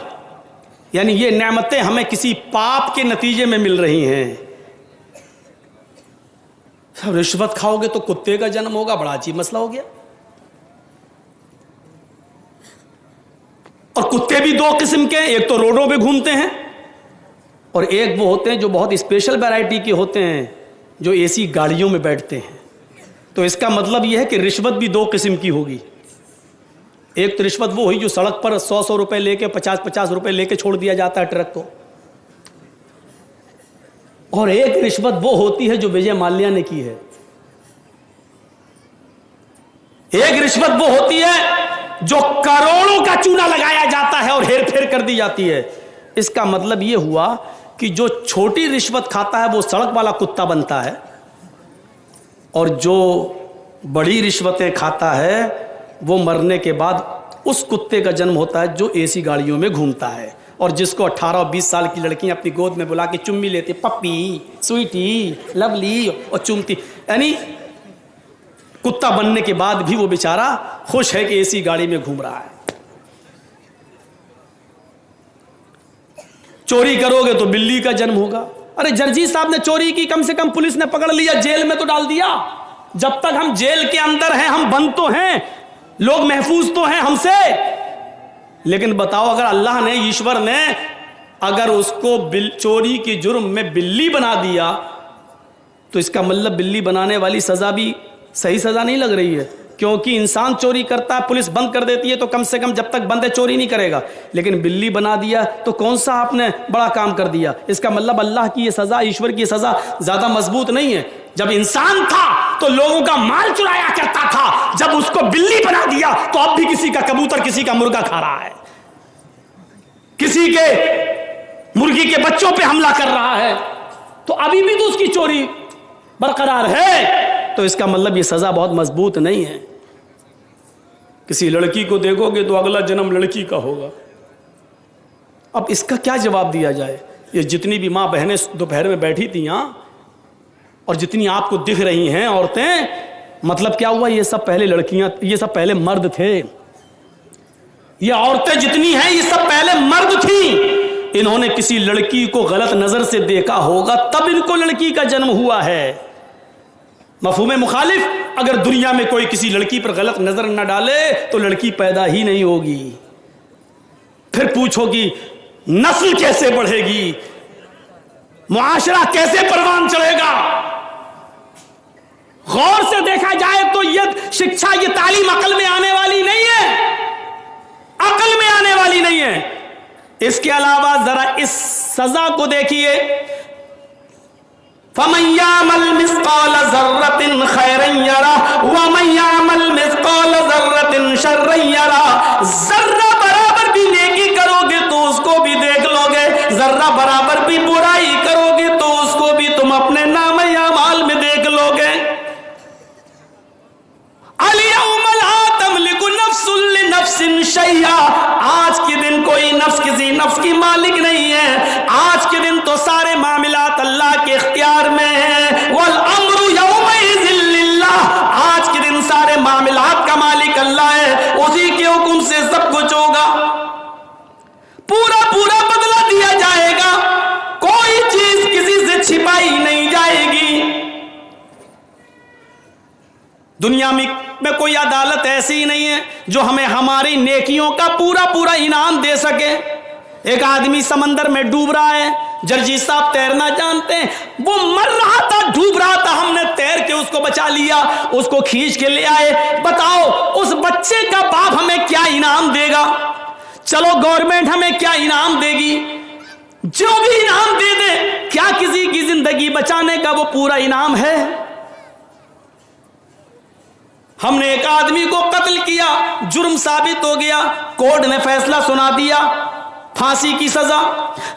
B: یعنی یہ نعمتیں ہمیں کسی پاپ کے نتیجے میں مل رہی ہیں. رشوت کھاؤ گے تو کتے کا جنم ہوگا، بڑا عجیب مسئلہ ہو گیا. اور کتے بھی 2 قسم کے ہیں، ایک تو روڈوں پہ گھومتے ہیں اور ایک وہ ہوتے ہیں جو بہت اسپیشل ویرائٹی کے ہوتے ہیں جو اے سی گاڑیوں میں بیٹھتے ہیں. تو اس کا مطلب یہ ہے کہ رشوت بھی 2 قسم کی ہوگی. ایک تو رشوت وہ ہوئی جو سڑک پر 100 روپے لے کے 50 روپے لے کے چھوڑ دیا جاتا ہے ٹرک کو، اور ایک رشوت وہ ہوتی ہے جو وجے مالیا نے کی ہے. ایک رشوت وہ ہوتی ہے جو کروڑوں کا چونا لگایا جاتا ہے اور ہیر پھیر کر دی جاتی ہے. اس کا مطلب یہ ہوا کہ جو چھوٹی رشوت کھاتا ہے وہ سڑک والا کتا بنتا ہے، اور جو بڑی رشوتیں کھاتا ہے وہ مرنے کے بعد اس کتے کا جنم ہوتا ہے جو اے سی گاڑیوں میں گھومتا ہے، اور جس کو 18 اور 20 سال کی لڑکیاں اپنی گود میں بلا کے چمی لیتی، پپی، سویٹی، لولی، اور چومتی. یعنی کتا بننے کے بعد بھی وہ بیچارہ خوش ہے کہ اے سی گاڑی میں گھوم رہا ہے. چوری کرو گے تو بلی کا جنم ہوگا. ارے جرجی صاحب نے چوری کی، کم سے کم پولیس نے پکڑ لیا، جیل میں تو ڈال دیا. جب تک ہم جیل کے اندر ہیں ہم بند تو ہیں، لوگ محفوظ تو ہیں ہم سے. لیکن بتاؤ اگر اللہ نے، ایشور نے اگر اس کو چوری کے جرم میں بلی بنا دیا تو اس کا مطلب بلی بنانے والی سزا بھی صحیح سزا نہیں لگ رہی ہے. کیونکہ انسان چوری کرتا ہے، پولیس بند کر دیتی ہے تو کم سے کم جب تک بند ہے چوری نہیں کرے گا. لیکن بلی بنا دیا تو کون سا آپ نے بڑا کام کر دیا. اس کا مطلب اللہ کی یہ سزا، ایشور کی یہ سزا زیادہ مضبوط نہیں ہے. جب انسان تھا تو لوگوں کا مال چرایا کرتا تھا، جب اس کو بلی بنا دیا تو اب بھی کسی کا کبوتر، کسی کا مرغا کھا رہا ہے، کسی کے مرغی کے بچوں پہ حملہ کر رہا ہے، تو ابھی بھی تو اس کی چوری برقرار ہے. تو اس کا مطلب یہ سزا بہت مضبوط نہیں ہے. کسی لڑکی کو دیکھو گے تو اگلا جنم لڑکی کا ہوگا. اب اس کا کیا جواب دیا جائے؟ یہ جتنی بھی ماں بہنیں دوپہر میں بیٹھی تھیں یہاں اور جتنی آپ کو دکھ رہی ہیں عورتیں، مطلب کیا ہوا؟ یہ سب پہلے لڑکیاں، یہ سب پہلے مرد تھے. یہ عورتیں جتنی ہیں یہ سب پہلے مرد تھیں. انہوں نے کسی لڑکی کو غلط نظر سے دیکھا ہوگا تب ان کو لڑکی کا جنم ہوا ہے. مفہوم مخالف, اگر دنیا میں کوئی کسی لڑکی پر غلط نظر نہ ڈالے تو لڑکی پیدا ہی نہیں ہوگی. پھر پوچھو گی نسل کیسے بڑھے گی, معاشرہ کیسے پروان چڑھے گا؟ غور سے دیکھا جائے تو یہ شکشا, یہ تعلیم عقل میں آنے والی نہیں ہے, عقل میں آنے والی نہیں ہے. اس کے علاوہ ذرا اس سزا کو دیکھیے, فَمَن يَعْمَلْ مِثْقَالَ ذَرَّةٍ خَيْرًا يَرَهُ وَمَن يَعْمَلْ مِثْقَالَ ذَرَّةٍ شَرًّا يَرَهُ. ذرہ برابر بھی نیکی کرو گے تو اس کو بھی دیکھ لو گے, ذرہ برابر بھی برائی کرو گے تو اس کو بھی تم اپنے نام اعمال میں دیکھ لو گے. الْيَوْمَ لَا تَمْلِكُ نَفْسٌ لِنَفْسٍ شَيْئًا. آج کے دن کوئی نفس کسی نفس کی مالک نہیں ہے. آج کے دن تو سارے معاملات اللہ کے اختیار میں ہیں. وَالْأَمْرُ يَوْمَئِذٍ لِلَّهِ. آج کے دن سارے معاملات کا مالک اللہ ہے, اسی کے حکم سے سب کچھ ہوگا. پورا پورا بدلہ دیا جائے گا, کوئی چیز کسی سے چھپائی نہیں جائے گی. دنیا میں کوئی عدالت ایسی ہی نہیں ہے جو ہمیں ہماری نیکیوں کا پورا پورا انعام دے سکے. ایک آدمی سمندر میں ڈوب رہا ہے, جرجی صاحب تیرنا جانتے ہیں, وہ مر رہا تھا, ڈوب رہا تھا, ہم نے تیر کے اس کو بچا لیا, اس کو کھینچ کے لے آئے. بتاؤ اس بچے کا باپ ہمیں کیا انعام دے گا؟ چلو گورنمنٹ ہمیں کیا انعام دے گی؟ جو بھی انعام دے دے, کیا کسی کی زندگی بچانے کا وہ پورا انعام ہے؟ ہم نے ایک آدمی کو قتل کیا, جرم ثابت ہو گیا, کورٹ نے فیصلہ سنا دیا, پھانسی کی سزا.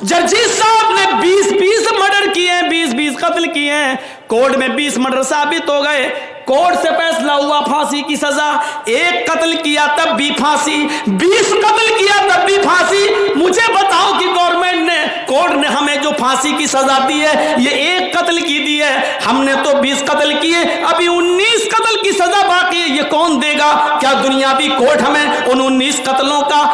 B: جرجی صاحب نے 20 مرڈر کیے ہیں, 20 قتل کیے ہیں, کورٹ میں 20 مرڈر ثابت ہو گئے, کورٹ سے فیصلہ ہوا پھانسی کی سزا. ایک قتل کیا تب بھی پھانسی, 20 قتل کیا تب بھی پھانسی. مجھے بتاؤ کہ گورنمنٹ نے, کورٹ نے ہمیں جو پھانسی کی سزا دی ہے یہ ایک قتل کی دی ہے, ہم نے تو 20 قتل کیے, ابھی 19 قتل کی سزا باقی ہے, یہ کون دے گا؟ کیا دنیاوی کورٹ ہمیں ان 19 قتلوں کا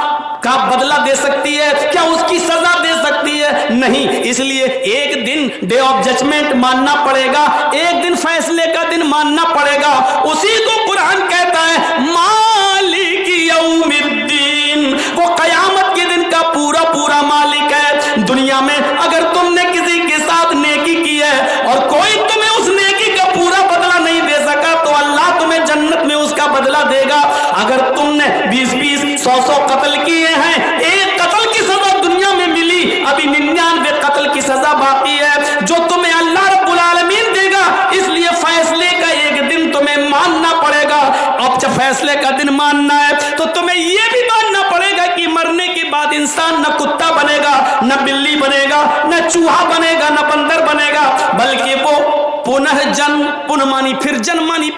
B: بدلہ دے سکتی ہے؟ کیا اس کی سزا دے سکتی ہے؟ نہیں. اس لیے ایک دن ڈے آف ججمنٹ ماننا پڑے گا, ایک دن فیصلے کا دن ماننا پڑے گا. اسی کو قرآن کہتا ہے مالک یوم الدین, وہ قیامت کے دن کا پورا پورا مالک ہے. دنیا میں اگر تم نے کسی کے ساتھ نیکی کی ہے اور کوئی تمہیں اس نیکی کا پورا بدلہ نہیں دے سکا تو اللہ تمہیں جنت میں اس کا بدلہ دے گا. اگر تم نے 20 100 قتل کیے ہیں, ایک قتل کی سزا دنیا میں ملی, ابھی 99 قتل کی سزا باقی ہے جو تمہیں اللہ رب العالمین دے گا. اس لیے فیصلے کا ایک دن تمہیں ماننا پڑے گا. اب جب فیصلے کا دن ماننا ہے تو تمہیں یہ بھی ماننا پڑے گا کہ مرنے کے بعد انسان نہ کتا بنے گا, نہ بلی بنے گا, نہ چوہا بنے گا, نہ بندر بنے گا, بلکہ وہ پنہ جن, پنہ مانی پھر جن مانی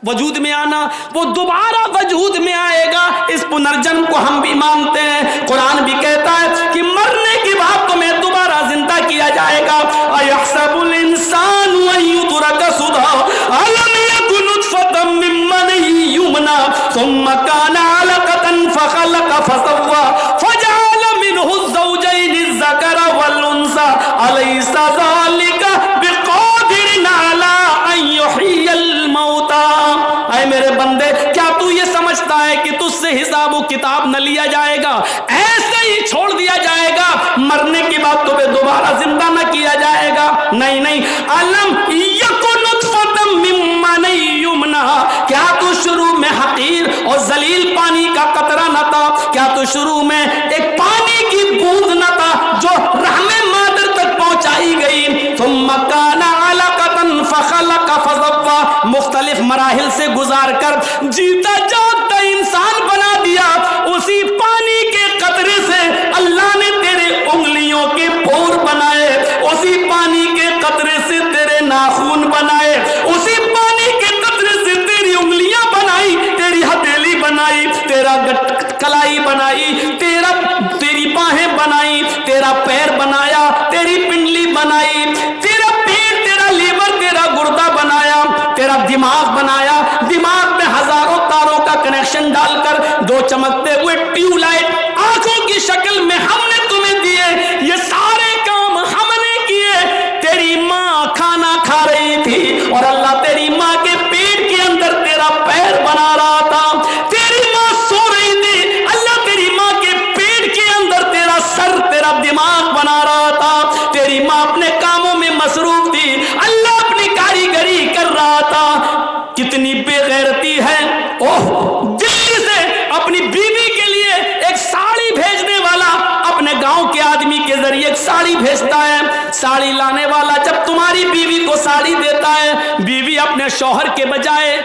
B: وجود میں آنا, وہ دوبارہ وجود میں آئے گا. اس پنرجن کو ہم بھی مانتے ہیں. قرآن بھی کہتا ہے کہ مرنے کے بعد تمہیں دوبارہ زندہ کیا جائے گا. اَيَحْسَبُ الْإِنسَانُ أَن يُتْرَكَ سُدًى أَلَمْ يَكُ نُطْفَةً مِّن مَّنِيٍّ يُمْنَىٰ ثُمَّ كَانَ عَلَقَةً فَخَلَقَ فَسَوَّىٰ فَجَعَلَ مِنْهُ الزَّوْجَيْنِ الذَّكَرَ وَالْأُنثَىٰ أَلَيْسَ ذَٰلِكَ بِقَادِرٍ عَلَىٰ أَن يُحْيِيَ الْمَوْتَىٰ. اے میرے بندے, کیا تو یہ سمجھتا ہے کہ تجھ سے حساب و کتاب نہ لیا جائے گا, ایسے ہی چھوڑ دیا جائے گا, مرنے کے بعد تمہیں دوبارہ زندہ نہ کیا جائے گا؟ نہیں نہیں. الم یکن نطفۃ من منی یمنیٰ, کیا تو شروع میں حقیر اور ذلیل پانی کا قطرہ نہ تھا؟ کیا تو شروع میں ایک پانی کی بوند نہ تھا جو رحم مادر تک پہنچائی گئی؟ ثم کان علقۃ فخلق فسویٰ, مختلف مراحل سے گزار کر جیتا جاگتا انسان بنا دیا. اسی پانی کے قطرے سے اللہ نے تیرے انگلیوں کے پھور بنائے, اسی پانی کے قطرے سے تیرے ناخن بنائے, اسی پانی کے قطرے سے تیری انگلیاں بنائی, تیری ہتھیلی بنائی, تیرا کلائی بنائی, تیری باہیں بنائی, تیرا پیر بنایا, تیری پنڈلی بنائی, تیرا پیٹ, تیرا لیور, تیرا گردہ بنایا, تیرا دماغ بنایا. دماغ میں ہزاروں تاروں کا کنیکشن ڈال کر 2 چمکتے ہوئے ٹیوب لائٹ آنکھوں کی شکل میں ہم نے تمہیں
A: دیے, یہ سارے کام ہم نے کیے. تیری ماں کھانا کھا رہی تھی اور اللہ تیری ماں کے پیٹ کے اندر تیرا پیر بنا رہا تھا. تیری ماں سو رہی تھی, اللہ تیری ماں کے پیٹ کے اندر تیرا سر, تیرا دماغ بنا رہا تھا. تیری ماں اپنے کاموں میں مصروف تھی, اللہ اپنی کاریگری کر رہا تھا. کتنی بے غیرتی ہے. اوہ, دلی سے اپنی بیوی کے لیے ایک ساڑی بھیجنے والا اپنے گاؤں کے آدمی کے ذریعے ایک ساڑی بھیجتا ہے. ساڑی لانے والا جب تمہاری بیوی کو ساڑی دیتا ہے, بیوی اپنے شوہر کے بجائے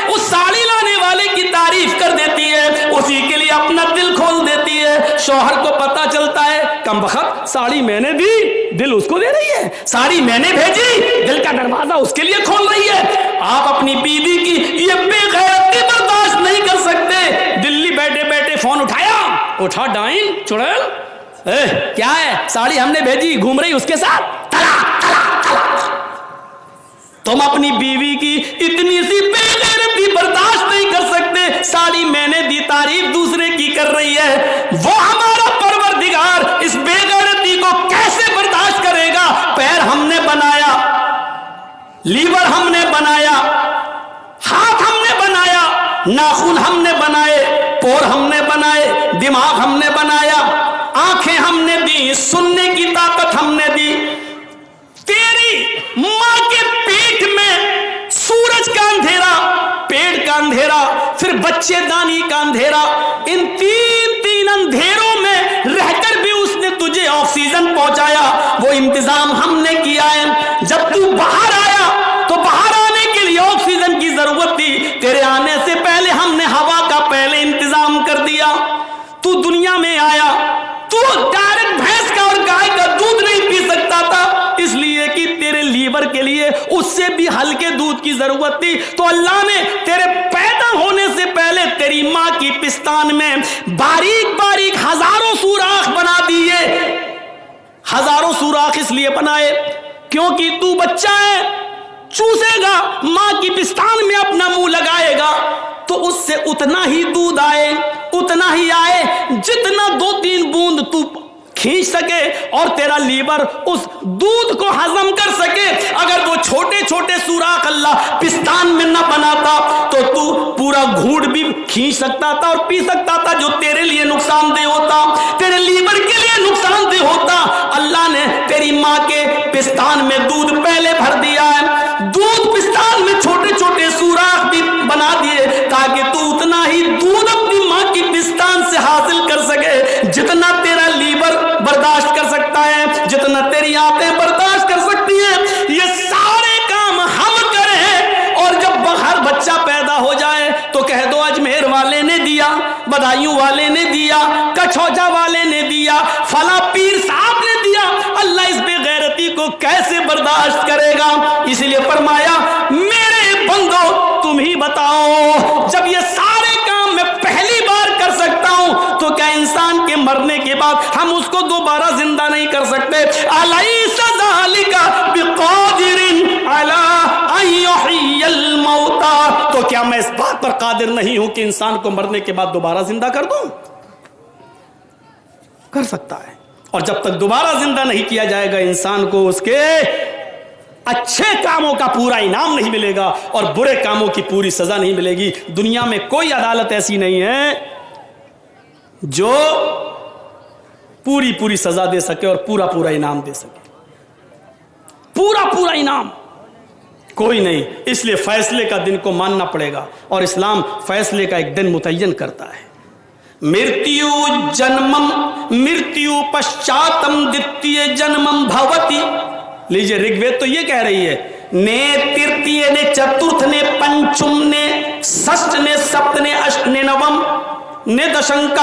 A: اس ساڑی لانے والے کی تعریف کر دیتی ہے, اسی کے لیے اپنا دل کھول دیتی ہے. شوہر کو پتا چلتا ہے کم بخت ساڑی میں نے دی, دل اس کو دے رہی ہے. ساڑی میں نے بھیجی, دل کا دروازہ اس کے لیے کھول رہی ہے. آپ اپنی بیوی کی یہ بے غیرتی برداشت نہیں کر سکتے. دلی بیٹھے بیٹھے فون اٹھا ڈائن چڑیل, کیا ہے, ساڑی ہم نے بھیجی, گھوم رہی اس کے ساتھ, تم اپنی بیوی کی اتنی سی بے غیرتی برداشت نہیں کر سکتے. ساڑی میں نے دی, تعریف دوسرے کی کر رہی ہے. وہ ہمارا پروردگار اس بے غیرتی کو کیسے برداشت کرے گا؟ پیر ہم نے بنایا, لیور ہم نے بنایا, ہاتھ ہم نے بنایا, ناخن ہم نے بنائے, پور ہم نے بنائے, دماغ ہم نے بنایا, آنکھیں ہم نے دی, سننے کی طاقت ہم نے دی. تیری ماں کے پیٹ میں سورج کا اندھیرا, پیٹ کا اندھیرا, پھر بچے دانی کا اندھیرا, ان تین اندھیروں میں رہ کر بھی اس نے تجھے آکسیجن پہنچایا. وہ انتظام ہم نے کیا ہے. جب تو باہر آیا تو باہر آنے کے لیے آکسیجن کی ضرورت تھی, تیرے آنے سے پہلے ہم نے ہوا کا پہلے انتظام کر دیا. تو دنیا میں آیا, تو ڈائریکٹ بھینس کا اور گائے کا دودھ نہیں پی سکتا تھا, اس لیے کہ تیرے لیور کے لیے اس سے بھی ہلکے دودھ کی ضرورت تھی. تو اللہ نے تیرے پیدا ہونے سے پہلے تیری ماں کی پستان میں باریک باریک ہزاروں سوراخ بنا دیے. ہزاروں سوراخ اس لیے بنائے کیونکہ تو بچہ ہے, چوسے گا, ماں کی پستان میں اپنا منہ لگائے گا تو اس سے اتنا ہی دودھ آئے, اتنا ہی آئے جتنا 2-3 بوند تو کھینچ سکے اور تیرا لیور اس دودھ کو ہضم کر سکے. اگر وہ چھوٹے چھوٹے سوراخ اللہ پستان میں نہ بناتا تو پورا گھونٹ بھی کھینچ سکتا تھا اور پی سکتا تھا, جو تیرے لیے نقصان دہ ہوتا, تیرے لیور کے لیے نقصان دہ ہوتا. اللہ نے تیری ماں کے پستان میں دودھ پہلے بھر دیا ہے, دودھ پستان میں چھوٹے چھوٹے سوراخ بھی بنا دیے تاکہ تو اتنا ہی دودھ اپنی ماں کی پستان سے حاصل کر سکے جتنا تیرا لیور برداشت کر سکتا ہے, جتنا تیری آنتیں برداشت کر سکتی ہیں. یہ سارے کام ہم کریں, اور جب باہر بچہ پیدا ہو جائے تو کہہ دو اجمیر والے نے دیا, بدایوں والے نے دیا, کچھوجا والے نے دیا, فلاں پیر صاحب نے دیا. اللہ اس بے غیرتی کو کیسے برداشت کرے گا؟ اس لیے فرمایا میرے بندو تم ہی بتاؤ, جب یہ سارے کام میں پہلی بار کر سکتا ہوں تو کیا انسان کے مرنے کے بعد ہم اس کو دوبارہ زندہ نہیں کر سکتے؟ الیس ذالک بقادر علی ان یحیی الموتى, تو کیا میں اس بات پر قادر نہیں ہوں کہ انسان کو مرنے کے بعد دوبارہ زندہ کر دوں؟ کر سکتا ہے. اور جب تک دوبارہ زندہ نہیں کیا جائے گا انسان کو اس کے اچھے کاموں کا پورا انعام نہیں ملے گا اور برے کاموں کی پوری سزا نہیں ملے گی. دنیا میں کوئی عدالت ایسی نہیں ہے جو پوری سزا دے سکے اور پورا انعام دے سکے. پورا انعام کوئی نہیں. اس لیے فیصلے کا دن کو ماننا پڑے گا, اور اسلام فیصلے کا ایک دن متعین کرتا ہے. مرتیو جنمم مرتیو پشچاتم دتیہ جنمم بھوتی. لیجئے رگ وید تو یہ کہہ رہی ہے, نے ترتیہ نے چترتھ نے پنچم نے षष्ठ ने सप्त ने अष्ट ने नवम ने दशंक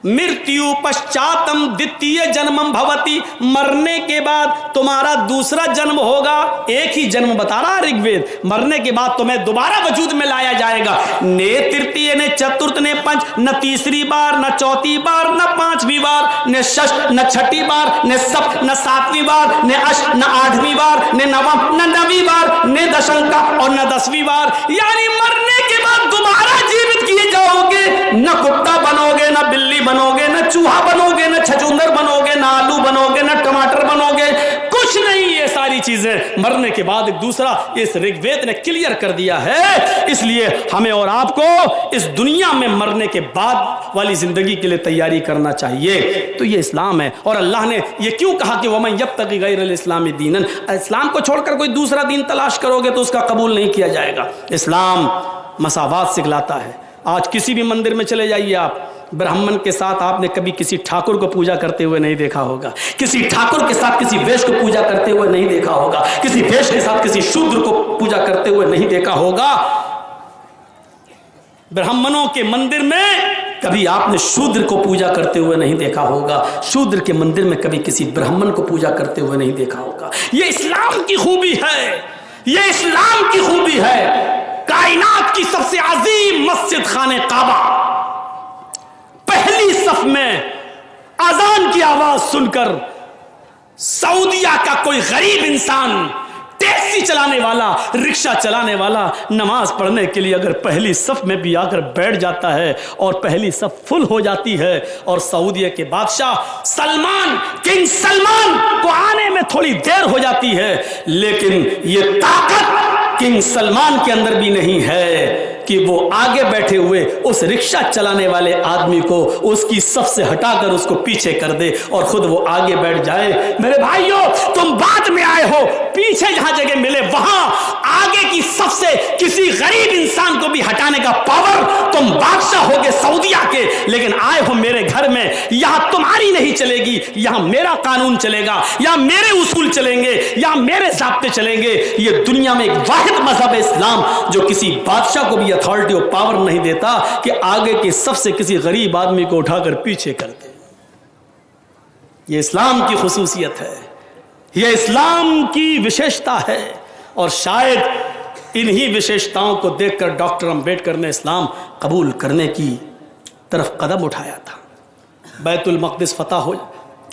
A: मृत्यु पश्चातम द्वितीय जन्मम भवति, मरने के बाद तुम्हारा दूसरा जन्म होगा. एक ही जन्म बता रहा ऋग्वेद, मरने के बाद तुम्हें दोबारा वजूद में लाया जाएगा. ने तृतीय ने चतुर्थ ने पंच, न तीसरी बार न चौथी बार न पांचवी बार न षष्ठ न छठी बार न सप्त न सातवीं बार न अष्ट न आठवीं बार न नवम न नवीं बार न दशंक और न 10वीं बार. यानी मरने के बाद दोबारा जीवित किए जाओगे, न कुत्ता बनोगे न बिल्ली न चूहा बनोगे, न छछूंदर बनोगे, न आलू बनोगे, न टमाटर बनोगे, कुछ नहीं। ये सारी चीजें मरने के बाद एक दूसरा इस ऋग्वेद ने क्लियर कर दिया है। इसलिए हमें और आपको इस दुनिया में मरने के बाद वाली जिंदगी के लिए तैयारी करना चाहिए। तो ये इस्लाम है। और अल्लाह ने ये क्यों कहा कि वमन यब्तगी गैरल इस्लामी दीनन, इस्लाम को छोड़कर कोई दूसरा दीन तलाश करोगे तो उसका कबूल नहीं किया जाएगा। इस्लाम मसावात सिखलाता है। आज किसी भी मंदिर में चले जाइए आप, ब्राह्मण के साथ आपने कभी किसी ठाकुर को पूजा करते हुए नहीं देखा होगा, किसी ठाकुर के साथ किसी वैश्य को पूजा करते हुए नहीं देखा होगा, किसी वैश्य के साथ किसी शूद्र को पूजा करते हुए नहीं देखा होगा। ब्राह्मणों के मंदिर में कभी आपने शूद्र को पूजा करते हुए नहीं देखा होगा, शूद्र के मंदिर में कभी किसी ब्राह्मण को पूजा करते हुए नहीं देखा होगा। ये इस्लाम की खूबी है, ये इस्लाम की खूबी है। कायनात की सबसे अजीम मस्जिद खाने काबा, पहली सफ में अजान की आवाज सुनकर सऊदिया का कोई गरीब इंसान, टैक्सी चलाने वाला, रिक्शा चलाने वाला, नमाज पढ़ने के लिए अगर पहली सफ में भी आकर बैठ जाता है और पहली सफ फुल हो जाती है और सऊदिया के बादशाह सलमान, किंग सलमान को आने में थोड़ी देर हो जाती है, लेकिन ये ताकत किंग सलमान के अंदर भी नहीं है कि वो आगे बैठे हुए उस रिक्शा चलाने वाले आदमी को उसकी सफ से हटाकर उसको पीछे कर दे और खुद वो आगे बैठ जाए। मेरे भाइयों, तुम बाद में आए हो, पीछे जहां जगह मिले वहां आगे की सफ से किसी गरीब इंसान को भी हटाने का पावर तुम बादशाह होगे सऊदिया के, लेकिन आए हो मेरे घर में, यहां तुम्हारी नहीं चलेगी, यहां मेरा कानून चलेगा, यहां मेरे उसूल चलेंगे, यहां मेरे ज़ाब्ते चलेंगे। ये दुनिया में एक वाहिद मजहब है इस्लाम जो किसी बादशाह को भी अथॉरिटी और पावर नहीं देता कि आगे की सफ से किसी गरीब आदमी को उठाकर पीछे कर दे। ये इस्लाम की खुसूसियत है, ये इस्लाम की विशेषता है। और शायद इन्हीं विशेषताओं को देखकर डॉक्टर अंबेडकर ने इस्लाम कबूल करने की तरफ कदम उठाया था। बैतुल मक़दिस फतह हो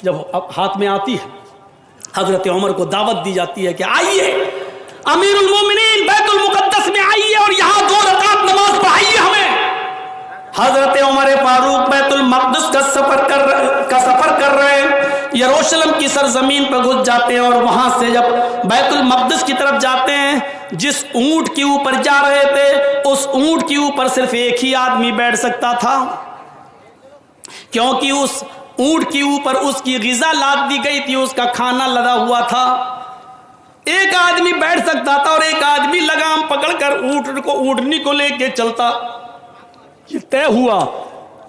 A: जब हाथ में आती है, हजरत उमर को दावत दी जाती है कि आइए अमीरुल मोमिनीन बैतुल मुक़द्दस में आइए और यहाँ 2 रकात नमाज पढ़ाइए हमें। हजरत उमर फारूक बैतुल मक़दिस का सफर कर रहे हैं, यरूशलेम की सरजमीन पर घुस जाते हैं और वहां से जब बैतुल मक़दिस की तरफ जाते हैं, जिस ऊंट के ऊपर जा रहे थे उस ऊंट के ऊपर सिर्फ एक ही आदमी बैठ सकता था, क्योंकि उस ऊंट के ऊपर उसकी ग़िज़ा लाद दी गई थी, उसका खाना लदा हुआ था। एक आदमी बैठ सकता था और एक आदमी लगाम पकड़कर ऊँटनी को लेके चलता। ये तय हुआ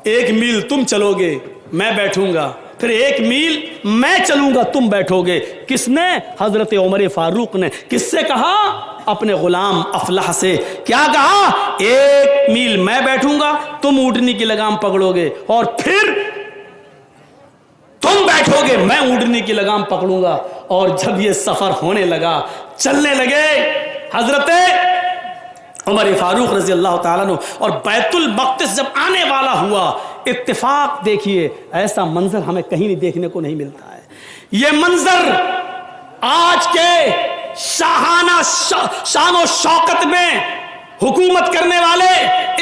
A: 1 मील तुम चलोगे मैं बैठूंगा, फिर 1 मील मैं चलूंगा तुम बैठोगे। किसने? हजरत उमर फारूक ने। किससे कहा? अपने गुलाम अफलाह से। क्या कहा? 1 मील मैं बैठूंगा, तुम ऊँटनी की लगाम पकड़ोगे और फिर तुम बैठोगे, मैं ऊँटनी की लगाम पकड़ूंगा। और जब ये सफर होने लगा, चलने लगे, हजरत उमर फारूक रजी अल्लाह ताला अन्हु और बैतुल मक़दिस जब आने वाला हुआ, इत्तेफाक देखिए, ऐसा मंजर हमें कहीं नहीं देखने को नहीं मिलता है। ये मंजर आज के शाहाना शान और शौकत में हुकूमत करने वाले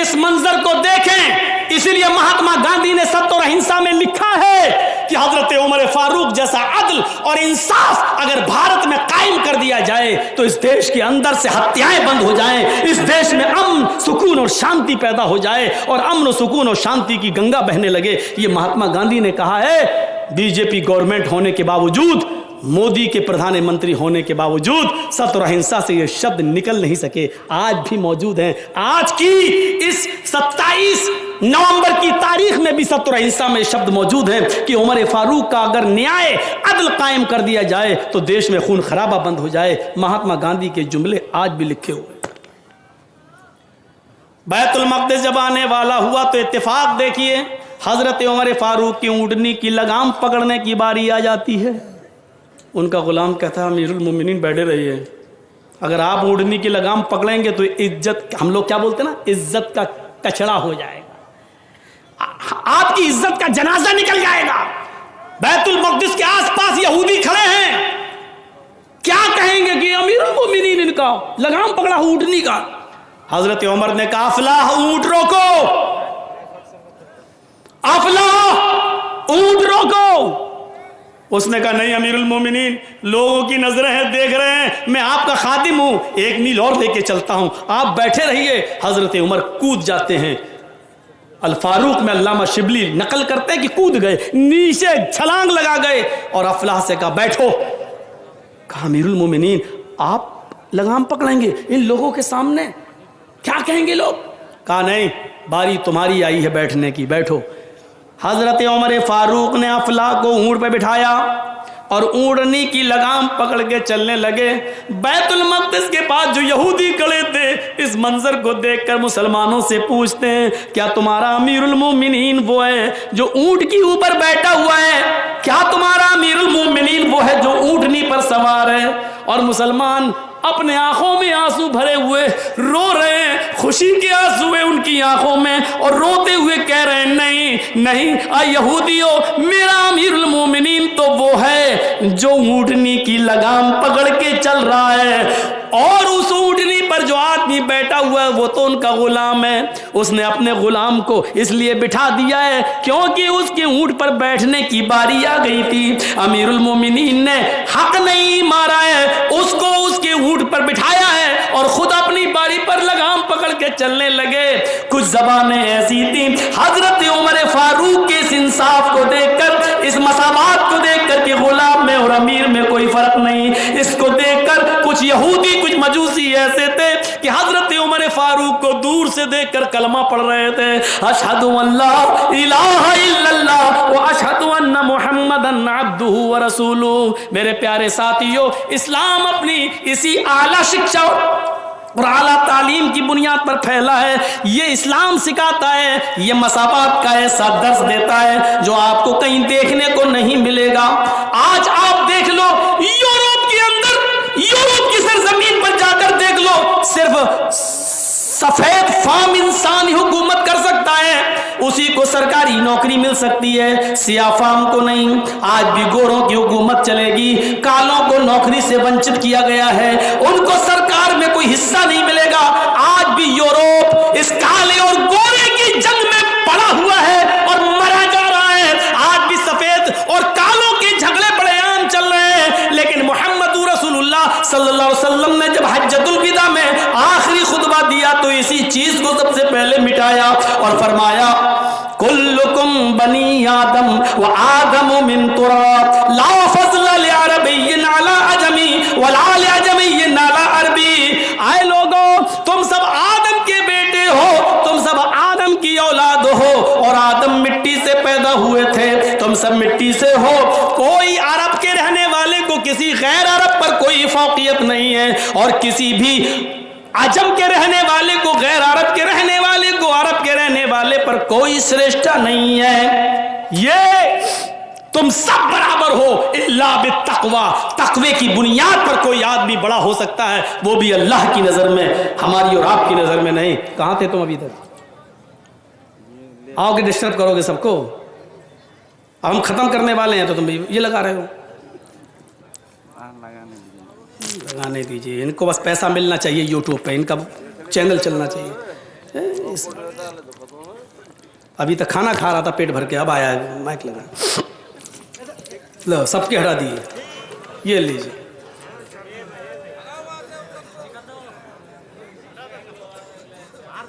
A: इस मंजर को देखें। इसलिए महात्मा गांधी ने सत्य और अहिंसा में लिखा है कि हजरत उमर फारूक जैसा अदल और इंसाफ अगर भारत में कायम कर दिया जाए तो इस देश के अंदर से हत्याएं बंद हो जाएं, इस देश में अमन, सुकून और शांति पैदा हो जाए और अमन, सुकून और शांति की गंगा बहने लगे। ये महात्मा गांधी ने कहा है। बीजेपी गवर्नमेंट होने के बावजूद, मोदी के प्रधानमंत्री होने के बावजूद सत्य और अहिंसा से ये शब्द निकल नहीं सके, आज भी मौजूद हैं। आज की इस 27 नवंबर की तारीख में भी सत्य और अहिंसा में शब्द मौजूद हैं कि उमर फारूक का अगर न्याय अदल कायम कर दिया जाए तो देश में खून खराबा बंद हो जाए। महात्मा गांधी के जुमले आज भी लिखे हुए। बैतुल मक़दिस जब आने वाला हुआ तो इत्तेफाक देखिए, हजरत उमर फारूक की ऊँटनी की लगाम पकड़ने की बारी आ जाती है। उनका गुलाम कहता है अमीरुल मोमिनीन बैठे रहिए, अगर आप ऊँटनी की लगाम पकड़ेंगे तो इज्जत, हम लोग क्या बोलते हैं ना, इज्जत का कचड़ा हो जाएगा, आपकी इज्जत का जनाजा निकल जाएगा। बैतुल मक़दिस के आसपास यहूदी खड़े हैं, क्या कहेंगे कि अमीरुल मोमिनीन इनका लगाम पकड़ा ऊँटनी का। हजरत उमर ने कहा अफलाह, ऊँट रोको, अफलाह, ऊंट रोको। उसने कहा नहीं अमीरुल मोमिनीन, लोगों की नजरें हैं, देख रहे हैं, मैं आपका खादिम हूं, 1 मील और लेके चलता हूं, आप बैठे रहिए। हजरत उमर कूद जाते हैं। अल फारूक में अल्लामा शिबली नकल करते हैं कि कूद गए, नीचे छलांग लगा गए और अफलाह से कहा बैठो। कहा अमीरुल मोमिनीन आप लगाम पकड़ेंगे इन लोगों के सामने, क्या कहेंगे लोग? कहा नहीं, बारी तुम्हारी आई है बैठने की, बैठो। हजरत उमर फारूक ने अफलाह को ऊंट पे बिठाया और ऊँटनी की लगाम पकड़ के चलने लगे। बैतुल मक़दिस के पास जो यहूदी खड़े थे इस मंजर को देखकर मुसलमानों से पूछते हैं क्या तुम्हारा अमीरुल मोमिनीन वो है जो ऊंट के ऊपर बैठा हुआ है? क्या तुम्हारा अमीरुल मोमिनीन वो है जो ऊँटनी पर सवार है? और मुसलमान अपने आंखों में आंसू भरे हुए रो रहे हैं, खुशी के आंसू है उनकी आंखों में, और रोते हुए कह रहे हैं नहीं नहीं यहूदियों, मेरा अमीरुल मोमिनीन तो वो है जो ऊँटनी की लगाम पकड़ के चल रहा है, और उस ऊँटनी पर जो आदमी बैठा हुआ है वो तो उनका गुलाम है। उसने अपने गुलाम को इसलिए बिठा दिया है क्योंकि उसके ऊँट पर बैठने की बारी आ गई थी। अमीरुल मोमिनीन ने हक नहीं मारा है, उसको उसके ऊँट पर बिठाया है और खुद अपनी बारी पर लगाम पकड़ के चलने लगे। कुछ ज़बानें ऐसी थी, हजरत उमर फारूक के इस इंसाफ को देखकर, इस मसावात को देखकर कि गुलाम में और अमीर में कोई फर्क नहीं, इसको देखकर कुछ यहूदी कुछ मजूसी ऐसे थे कि हजरत उमर फारूक को दूर से देखकर कलमा पढ़ रहे थे, अशहदु अल्ला इलाहा इल्लल्लाह व अशहदु अन्ना मुहम्मदन अब्दुहु व रसूलुहु। मेरे प्यारे साथियों, इस्लाम अपनी इसी आला शिक्षा और आला तालीम की बुनियाद पर फैला है। ये इस्लाम सिखाता है, ये मसावात का ऐसा दर्स देता है जो आपको कहीं देखने को नहीं मिलेगा। आज आप देख लो यूरोप के अंदर, यूरोप की सरजमीन पर जाकर देख लो, सिर्फ सफेद फाम इंसान ही हुकूमत कर सकता है, उसी को सरकारी नौकरी मिल सकती है, सिया फाम को नहीं। आज भी गोरों की हुकूमत चलेगी, कालों को नौकरी से वंचित किया गया है, उनको सरकार में कोई हिस्सा नहीं मिलेगा। आज भी यूरोप इस काले और गोरे की जंग में पड़ा हुआ है और मरा जा रहा है। आज भी सफेद और कालों के झगड़े बड़े आम चल रहे हैं, लेकिन मोहम्मद रसूलुल्लाह सल्लल्लाहु अलैहि वसल्लम ने जब हज्जतुल विदा में आखिरी खुतबा दिया तो इसी चीज को सबसे पहले मिटाया और फरमाया कुल्लुकुम बनी आदम व आदमु मिन तुराब ला फज़्ल लिअरबिय्यिन अला अजमी व ला लिअजमिय्यिन अला अरबी। आए लोगों, तुम सब आदम के बेटे हो, तुम सब आदम की औलाद हो, और आदम मिट्टी से पैदा हुए थे, तुम सब मिट्टी से हो। कोई अरब के रहने वाले को किसी गैर अरब पर कोई फौकियत नहीं है, और किसी भी अजम के रहने वाले को गैर अरब के रहने वाले को अरब के रहने वाले पर कोई श्रेष्ठता नहीं है। ये तुम सब बराबर हो इल्ला बित्तक़वा। तक़वे की बुनियाद पर कोई आदमी बड़ा हो सकता है, वो भी अल्लाह की नजर में, हमारी और आपकी नजर में नहीं। कहां थे तुम अभी तक? आओगे डिस्टर्ब करोगे सबको। हम खत्म करने वाले हैं तो तुम ये लगा रहे हो। लगाने दीजिए इनको, बस पैसा मिलना चाहिए यूट्यूब पे, इनका चैनल चलना चाहिए। अभी तक खाना खा रहा था पेट भर के, अब आया माइक लगा, लो सबके हटा दिए, ये लीजिए।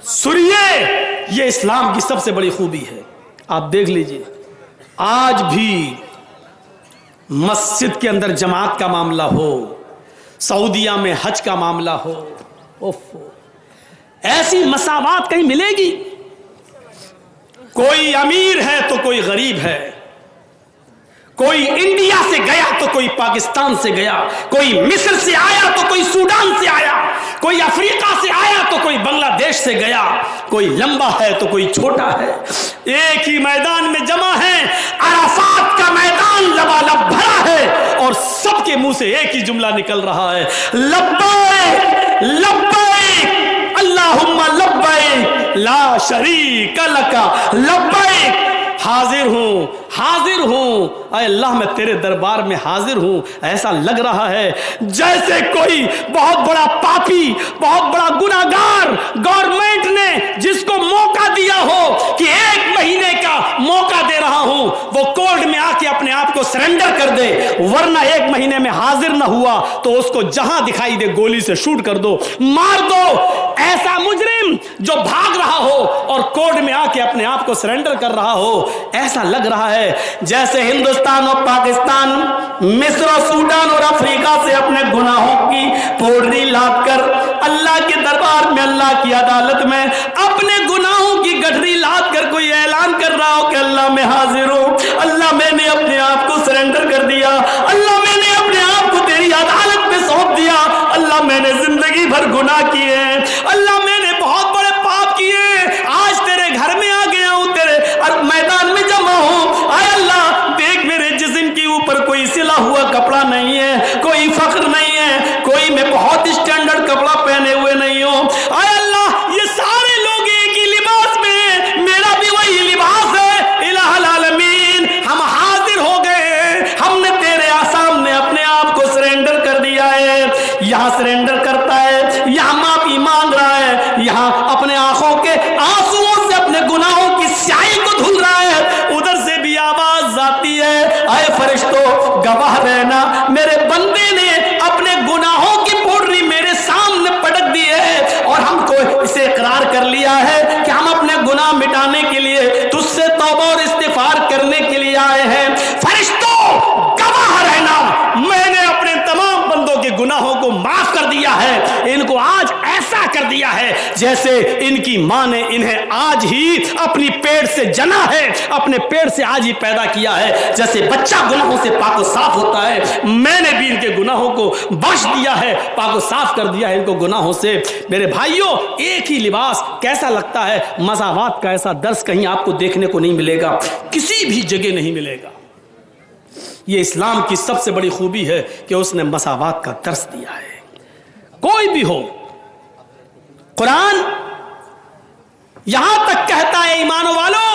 A: सुनिए, ये इस्लाम की सबसे बड़ी खूबी है। आप देख लीजिए, आज भी मस्जिद के अंदर जमात का मामला हो, सऊदिया में हज का मामला हो, ओफो, ऐसी मसावात कहीं मिलेगी? कोई अमीर है तो कोई गरीब है, कोई इंडिया से गया तो कोई पाकिस्तान से गया, कोई मिस्र से आया तो कोई सूडान से आया, कोई अफ्रीका से आया तो कोई बांग्लादेश से गया, कोई लंबा है तो कोई छोटा है, एक ही मैदान में जमा है। अराफात का मैदान लबालब भरा है और सबके मुंह से एक ही जुमला निकल रहा है, लब्बैक लब्बैक अल्लाहुम्मा लब्बैक ला शरीका लका लब्बैक। हाजिर हूं अय अल्लाह, मैं तेरे दरबार में हाजिर हूं। ऐसा लग रहा है जैसे कोई बहुत बड़ा पापी, बहुत बड़ा गुनाहगार, गवर्नमेंट ने जिसको मौका दिया हो कि 1 महीने का मौका दे रहा हूं, वो कोर्ट
B: सरेंडर कर दे, वरना 1 महीने में हाजिर न हुआ तो उसको जहां दिखाई दे गोली से शूट कर दो, मार दो। ऐसा मुजरिम जो भाग रहा हो और कोर्ट में आके अपने आप को सरेंडर कर रहा हो, ऐसा लग रहा है जैसे हिंदुस्तान और पाकिस्तान, मिस्र और सूडान और अफ्रीका से अपने गुनाहों की पोटली लाद कर अल्लाह के दरबार में, अल्लाह की अदालत में अपने गुनाहों की गठरी लाद कर कोई ऐलान कर रहा हो कि अल्लाह मैं हाजिर हूं, अल्लाह मैंने अपने आप को सरेंडर कर दिया, अल्लाह मैंने अपने आप को तेरी अदालत में सौंप दिया, अल्लाह मैंने जिंदगी भर गुनाह किए हैं, अल्लाह मैंने बहुत बड़े पाप किए, आज तेरे घर में आ गया हूं, तेरे मैदान में जमा हूं, आय अल्लाह देख मेरे जिस्म के ऊपर कोई सिला हुआ कपड़ा नहीं है, कोई फख्र नहीं है, कोई मैं बहुत स्टैंडर्ड कपड़ा पहने हुए नहीं हूं, आय अल्लाह ये सारे लोग एक ही लिबास में, मेरा भी वही लिबास है, इलाहुल आलमीन हम हाजिर हो गए, हमने तेरे सामने अपने आप को सरेंडर कर दिया है। यहाँ सरेंडर करता है, यहाँ माफी मांग रहा है, यहाँ अपने आंखों के आंसुओं से अपने गुनाहों की स्याही को धुल रहा है, उधर से भी आवाज आती है, आए फरिश्तों गवाह रहना, मेरे बंदे ने अपने गुनाहों की पोटली मेरे सामने पटक दी है और हमको इसे इकरार कर लिया है कि हम अपने गुनाह मिटाने के लिए तुझसे तौबा और इस्तिगफार करने के लिए आए हैं। फरिश्तों गवाह रहना, मैंने अपने तमाम बंदों के गुनाहों को माफ कर दिया है, इनको आज ऐसा कर दिया है जैसे इनकी मां ने इन्हें आज ही अपनी पेट से जना है, अपने पेट से आज ही पैदा किया है, जैसे बच्चा गुनाहों से पाक और साफ होता है, मैंने भी इनके गुनाहों को बख्श दिया है, पाक और साफ कर दिया है इनको गुनाहों से। मेरे भाइयों, एक ही लिबास कैसा लगता है, मसावात का ऐसा दर्स कहीं आपको देखने को नहीं मिलेगा, किसी भी जगह नहीं मिलेगा। ये इस्लाम की सबसे बड़ी खूबी है कि उसने मसावात का दर्स दिया है। कोई भी हो, कुरान यहां तक कहता है ईमान वालों,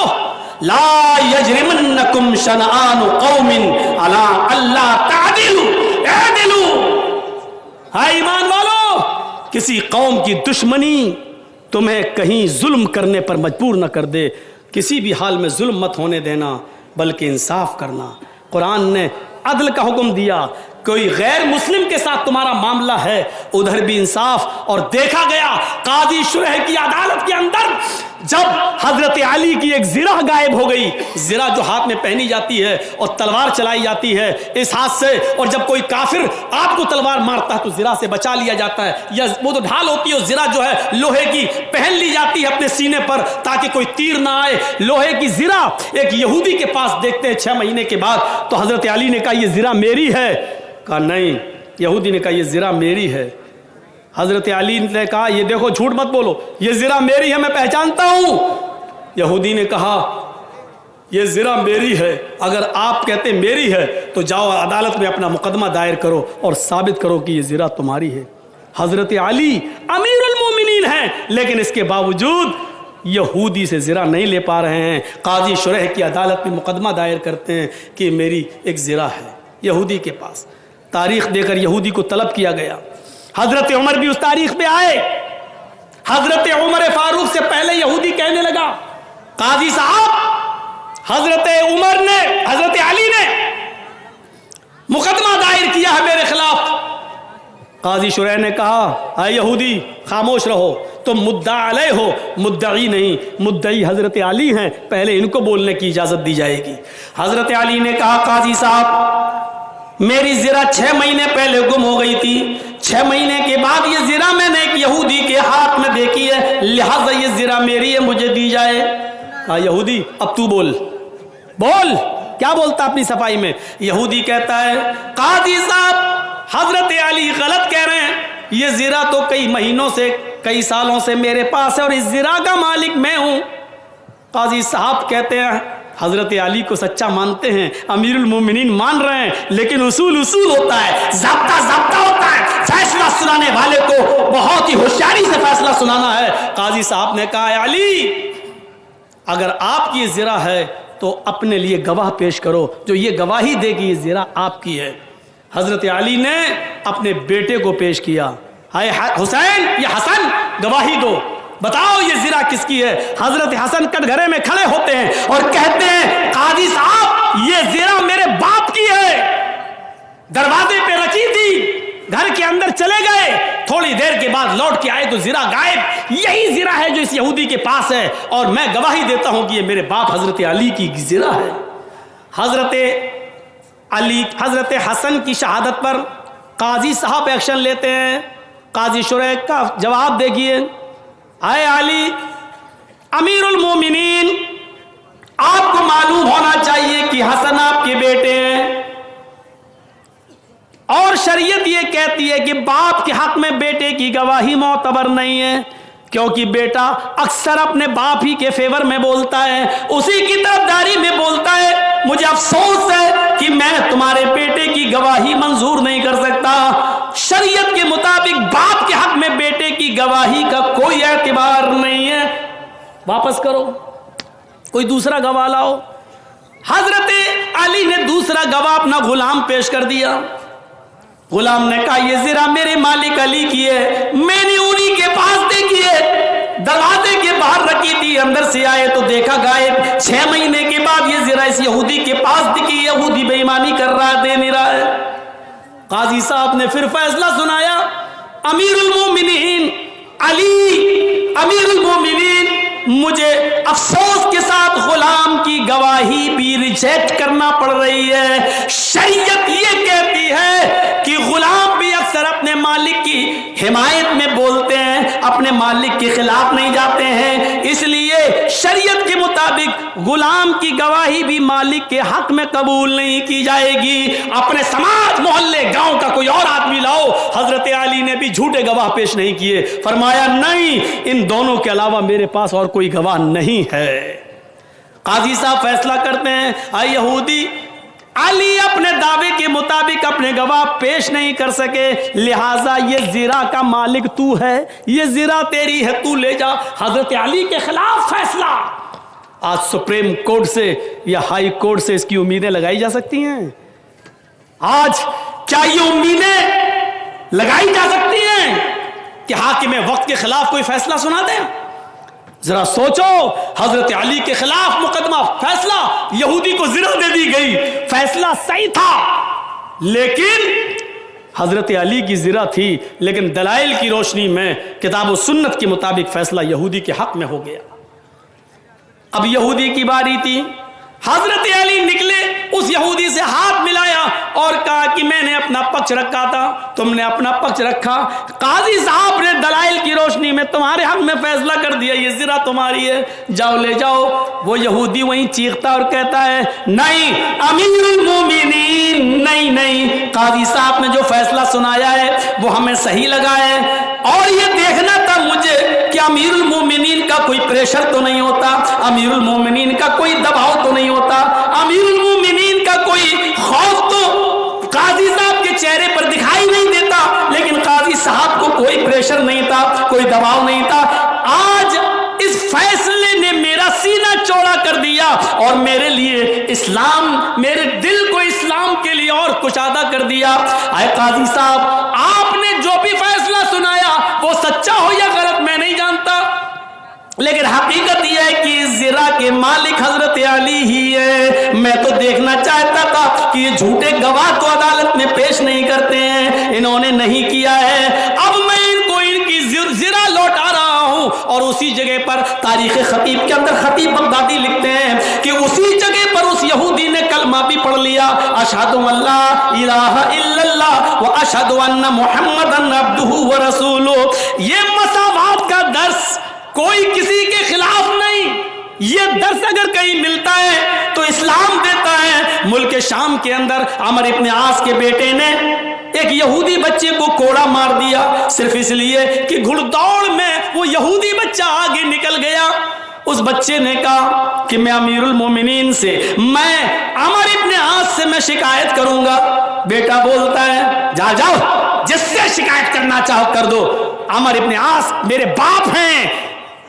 B: ला यजरिमन्नकुम शनआन कौमिन अला अल्ला तादिलु अदिलु। हाय ईमान वालों, किसी कौम की दुश्मनी तुम्हें कहीं जुल्म करने पर मजबूर न कर दे, किसी भी हाल में जुल्म मत होने देना, बल्कि इंसाफ करना। कुरान ने अदल का हुक्म दिया, कोई गैर मुस्लिम के साथ तुम्हारा मामला है उधर भी इंसाफ। और देखा गया काजी शुरह की अदालत के अंदर जब हजरत अली की एक जिरा गायब हो गई, जिरा जो हाथ में पहनी जाती है और तलवार चलाई जाती है इस हाथ से, और जब कोई काफिर आपको तलवार मारता है तो जिरा से बचा लिया जाता है, या वो तो ढाल होती है, जिरा जो है लोहे की पहन ली जाती है अपने सीने पर ताकि कोई तीर ना आए। लोहे की जिरा एक यहूदी के पास देखते हैं 6 महीने के बाद, तो हजरत अली ने कहा ये जिरा मेरी है, कहा नहीं, यहूदी ने कहा ये जिरा मेरी है। हजरत अली ने कहा ये देखो झूठ मत बोलो, ये जिरा मेरी है, मैं पहचानता हूं। यहूदी ने कहा ये जिरा मेरी है, अगर आप कहते मेरी है तो जाओ अदालत में अपना मुकदमा दायर करो और साबित करो कि ये जिरा तुम्हारी है। हजरत अली अमीरुल मोमिनीन हैं, लेकिन इसके बावजूद यहूदी से जिरा नहीं ले पा रहे हैं। काजी शुरह की अदालत में मुकदमा दायर करते हैं कि मेरी एक जिरा है यहूदी के पास। तारीख देकर यहूदी को तलब किया गया। हजरत उमर भी उस तारीख पे आए। हजरत उमर फारूक से पहले यहूदी कहने लगा, काजी साहब, हजरत उमर ने, हजरत अली ने मुकदमा दायर किया है मेरे खिलाफ। काजी शुरैह ने कहा, आए यहूदी खामोश रहो, तुम मुद्दा अलैह हो, मुद्दई नहीं, मुद्दई हजरत अली हैं, पहले इनको बोलने की इजाजत दी जाएगी। हजरत अली ने कहा, काजी साहब, मेरी जिरा 6 महीने पहले गुम हो गई थी, 6 महीने के बाद ये जिरा मैंने एक यहूदी के हाथ में देखी है, लिहाजा ये जिरा मेरी है, मुझे दी जाए। कहा यहूदी अब तू बोल, बोल क्या बोलता अपनी सफाई में। यहूदी कहता है, काजी साहब, हजरत अली गलत कह रहे हैं, ये जिरा तो कई महीनों से, कई सालों से मेरे पास है और इस जिरा का मालिक मैं हूं। काजी साहब कहते हैं, हजरत अली को सच्चा मानते हैं, अमीरुल मोमिनीन मान रहे हैं, लेकिन उसूल उसूल होता है, ज़ाब्ता ज़ाब्ता होता है, फैसला सुनाने वाले को बहुत ही होशियारी से फैसला सुनाना है। काजी साहब ने कहा, अली अगर आपकी जिरा है तो अपने लिए गवाह पेश करो जो ये गवाही देगी ये जिरा आपकी है। हजरत अली ने अपने बेटे को पेश किया, हाय हुसैन, ये हसन गवाही दो, बताओ ये जिरा किसकी है। हजरत हसन कटघरे में खड़े होते हैं और कहते हैं, काजी साहब یہ زنا میرے باپ کی ہے، دروازے پہ رکھی تھی، گھر کے اندر چلے گئے، تھوڑی دیر کے بعد لوٹ کے آئے تو زنا غائب۔ یہی زنا ہے جو اس یہودی کے پاس ہے، اور میں گواہی دیتا ہوں کہ یہ میرے باپ حضرت علی کی زنا ہے۔ حضرت حسن کی شہادت پر قاضی صاحب ایکشن لیتے ہیں۔ قاضی شریک کا جواب دیکھیے، اے علی امیر المومنین، آپ کو معلوم ہونا چاہیے کہ حسن آپ کے بیٹے ہیں، اور شریعت یہ کہتی ہے کہ باپ کے حق میں بیٹے کی گواہی معتبر نہیں ہے، کیونکہ بیٹا اکثر اپنے باپ ہی کے فیور میں بولتا ہے، اسی کی طرفداری میں بولتا ہے۔ مجھے افسوس ہے کہ میں تمہارے بیٹے کی گواہی منظور نہیں کر سکتا۔ شریعت کے مطابق باپ کے حق میں بیٹے کی گواہی کا کوئی اعتبار نہیں ہے، واپس کرو، کوئی دوسرا گواہ لاؤ۔ حضرت علی نے دوسرا گواہ اپنا غلام پیش کر دیا۔ غلام نے کہا یہ زرا میرے مالک علی کی ہے، میں نے انہی کے پاس دیکھی ہے، دروازے کے باہر رکھی تھی، اندر سے آئے تو دیکھا غائب۔ 6 مہینے کے بعد یہ زرا اس یہودی کے پاس دکھی، یہودی بے ایمانی کر رہا ہے، دے نہیں رہا ہے۔ قاضی صاحب نے پھر فیصلہ سنایا، امیر المومنین علی، امیر المومنین، مجھے افسوس کے ساتھ غلام کی گواہی بھی ریجیکٹ کرنا پڑ رہی ہے۔ شریعت یہ کہتی ہے کہ غلام بھی اکثر اپنے مالک کی حمایت میں بولتے ہیں، اپنے مالک کے خلاف نہیں جاتے ہیں، اس لیے شریعت کے مطابق غلام کی گواہی بھی مالک کے حق میں قبول نہیں کی جائے گی۔ اپنے سماج، محلے، گاؤں کا کوئی اور آدمی لاؤ۔ حضرت علی نے بھی جھوٹے گواہ پیش نہیں کیے، فرمایا نہیں، ان دونوں کے علاوہ میرے پاس اور کوئی گواہ نہیں ہے۔ قاضی صاحب فیصلہ کرتے ہیں، اے یہودی، علی اپنے دعوے کے مطابق اپنے گواہ پیش نہیں کر سکے، لہٰذا یہ زرا کا مالک تو ہے، یہ زرا تیری ہے، تو لے جا۔ حضرت علی کے خلاف فیصلہ۔ آج سپریم کورٹ سے یا ہائی کورٹ سے اس کی امیدیں لگائی جا سکتی ہیں؟ آج کیا یہ امیدیں لگائی جا سکتی ہیں کہ حاکم وقت کے خلاف کوئی فیصلہ سنا دیں؟ ذرا سوچو، حضرت علی کے خلاف مقدمہ، فیصلہ، یہودی کو زنا دے دی گئی، فیصلہ صحیح تھا، لیکن حضرت علی کی زنا تھی، لیکن دلائل کی روشنی میں کتاب و سنت کے مطابق فیصلہ یہودی کے حق میں ہو گیا۔ اب یہودی کی باری تھی، حضرت علی نکلے، اس یہودی سے ہاتھ ملایا اور کہا کہ میں نے اپنا پکش رکھا تھا، تم نے اپنا پکش رکھا، قاضی صاحب نے دلائل کی روشنی میں تمہارے حق میں فیصلہ کر دیا، یہ زنا تمہاری ہے، جاؤ لے جاؤ۔ وہ یہودی وہیں چیختا اور کہتا ہے، نہیں امیر المومنین، نہیں، قاضی صاحب نے جو فیصلہ سنایا ہے وہ ہمیں صحیح لگا ہے، اور یہ دیکھنا تھا مجھے کہ امیر المومنین کا کوئی پریشر تو نہیں ہوتا، امیر المومنین کا کوئی دباؤ تو نہیں ہوتا، امیر المومنین کا کوئی خوف تو قاضی صاحب کے چہرے پر دکھائی نہیں دیتا، لیکن قاضی صاحب کو کوئی پریشر نہیں تھا، کوئی دباؤ نہیں تھا۔ آج اس فیصلے نے میرا سینہ چوڑا کر دیا اور میرے لیے اسلام، میرے دل کو اسلام کے لیے اور کشادہ کر دیا۔ اے قاضی صاحب، آپ نے جو بھی فیصلہ سنایا وہ سچا ہو یا غلط میں نہیں جانتا، لیکن حقیقت یہ ہے کہ زرا کے مالک حضرت علی ہی ہے۔ میں تو دیکھنا چاہتا تھا کہ یہ جھوٹے گواہ تو عدالت میں پیش نہیں کرتے ہیں، انہوں نے نہیں کیا ہے، اب میں ان کو ان کی زرا لوٹا رہا ہوں۔ اور اسی جگہ پر تاریخ خطیب کے اندر خطیب بغدادی لکھتے ہیں کہ اسی جگہ پر اس یہودی نے کلمہ بھی پڑھ لیا، اشہد ان لا الہ الا اللہ و اشہد ان محمدن عبدہ و رسولہ۔ یہ مساوات کا درس کوئی کسی کے خلاف نہیں، یہ درس اگر کہیں ملتا ہے تو اسلام دیتا ہے۔ ملک شام کے اندر عمر ابن عاص کے بیٹے نے ایک یہودی بچے کو کوڑا مار دیا، صرف اس لیے کہ گھڑ دوڑ میں وہ یہودی بچہ آگے نکل گیا۔ اس بچے نے کہا کہ میں امیر المومنین سے، میں عمر ابن عاص سے میں شکایت کروں گا۔ بیٹا بولتا ہے، جاؤ جس سے شکایت کرنا چاہو کر دو، عمر ابن عاص میرے باپ ہیں،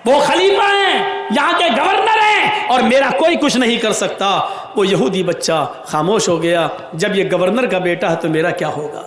B: وہ خلیفہ ہیں، یہاں کے گورنر ہیں، اور میرا کوئی کچھ نہیں کر سکتا۔ وہ یہودی بچہ خاموش ہو گیا، جب یہ گورنر کا بیٹا ہے تو میرا کیا ہوگا۔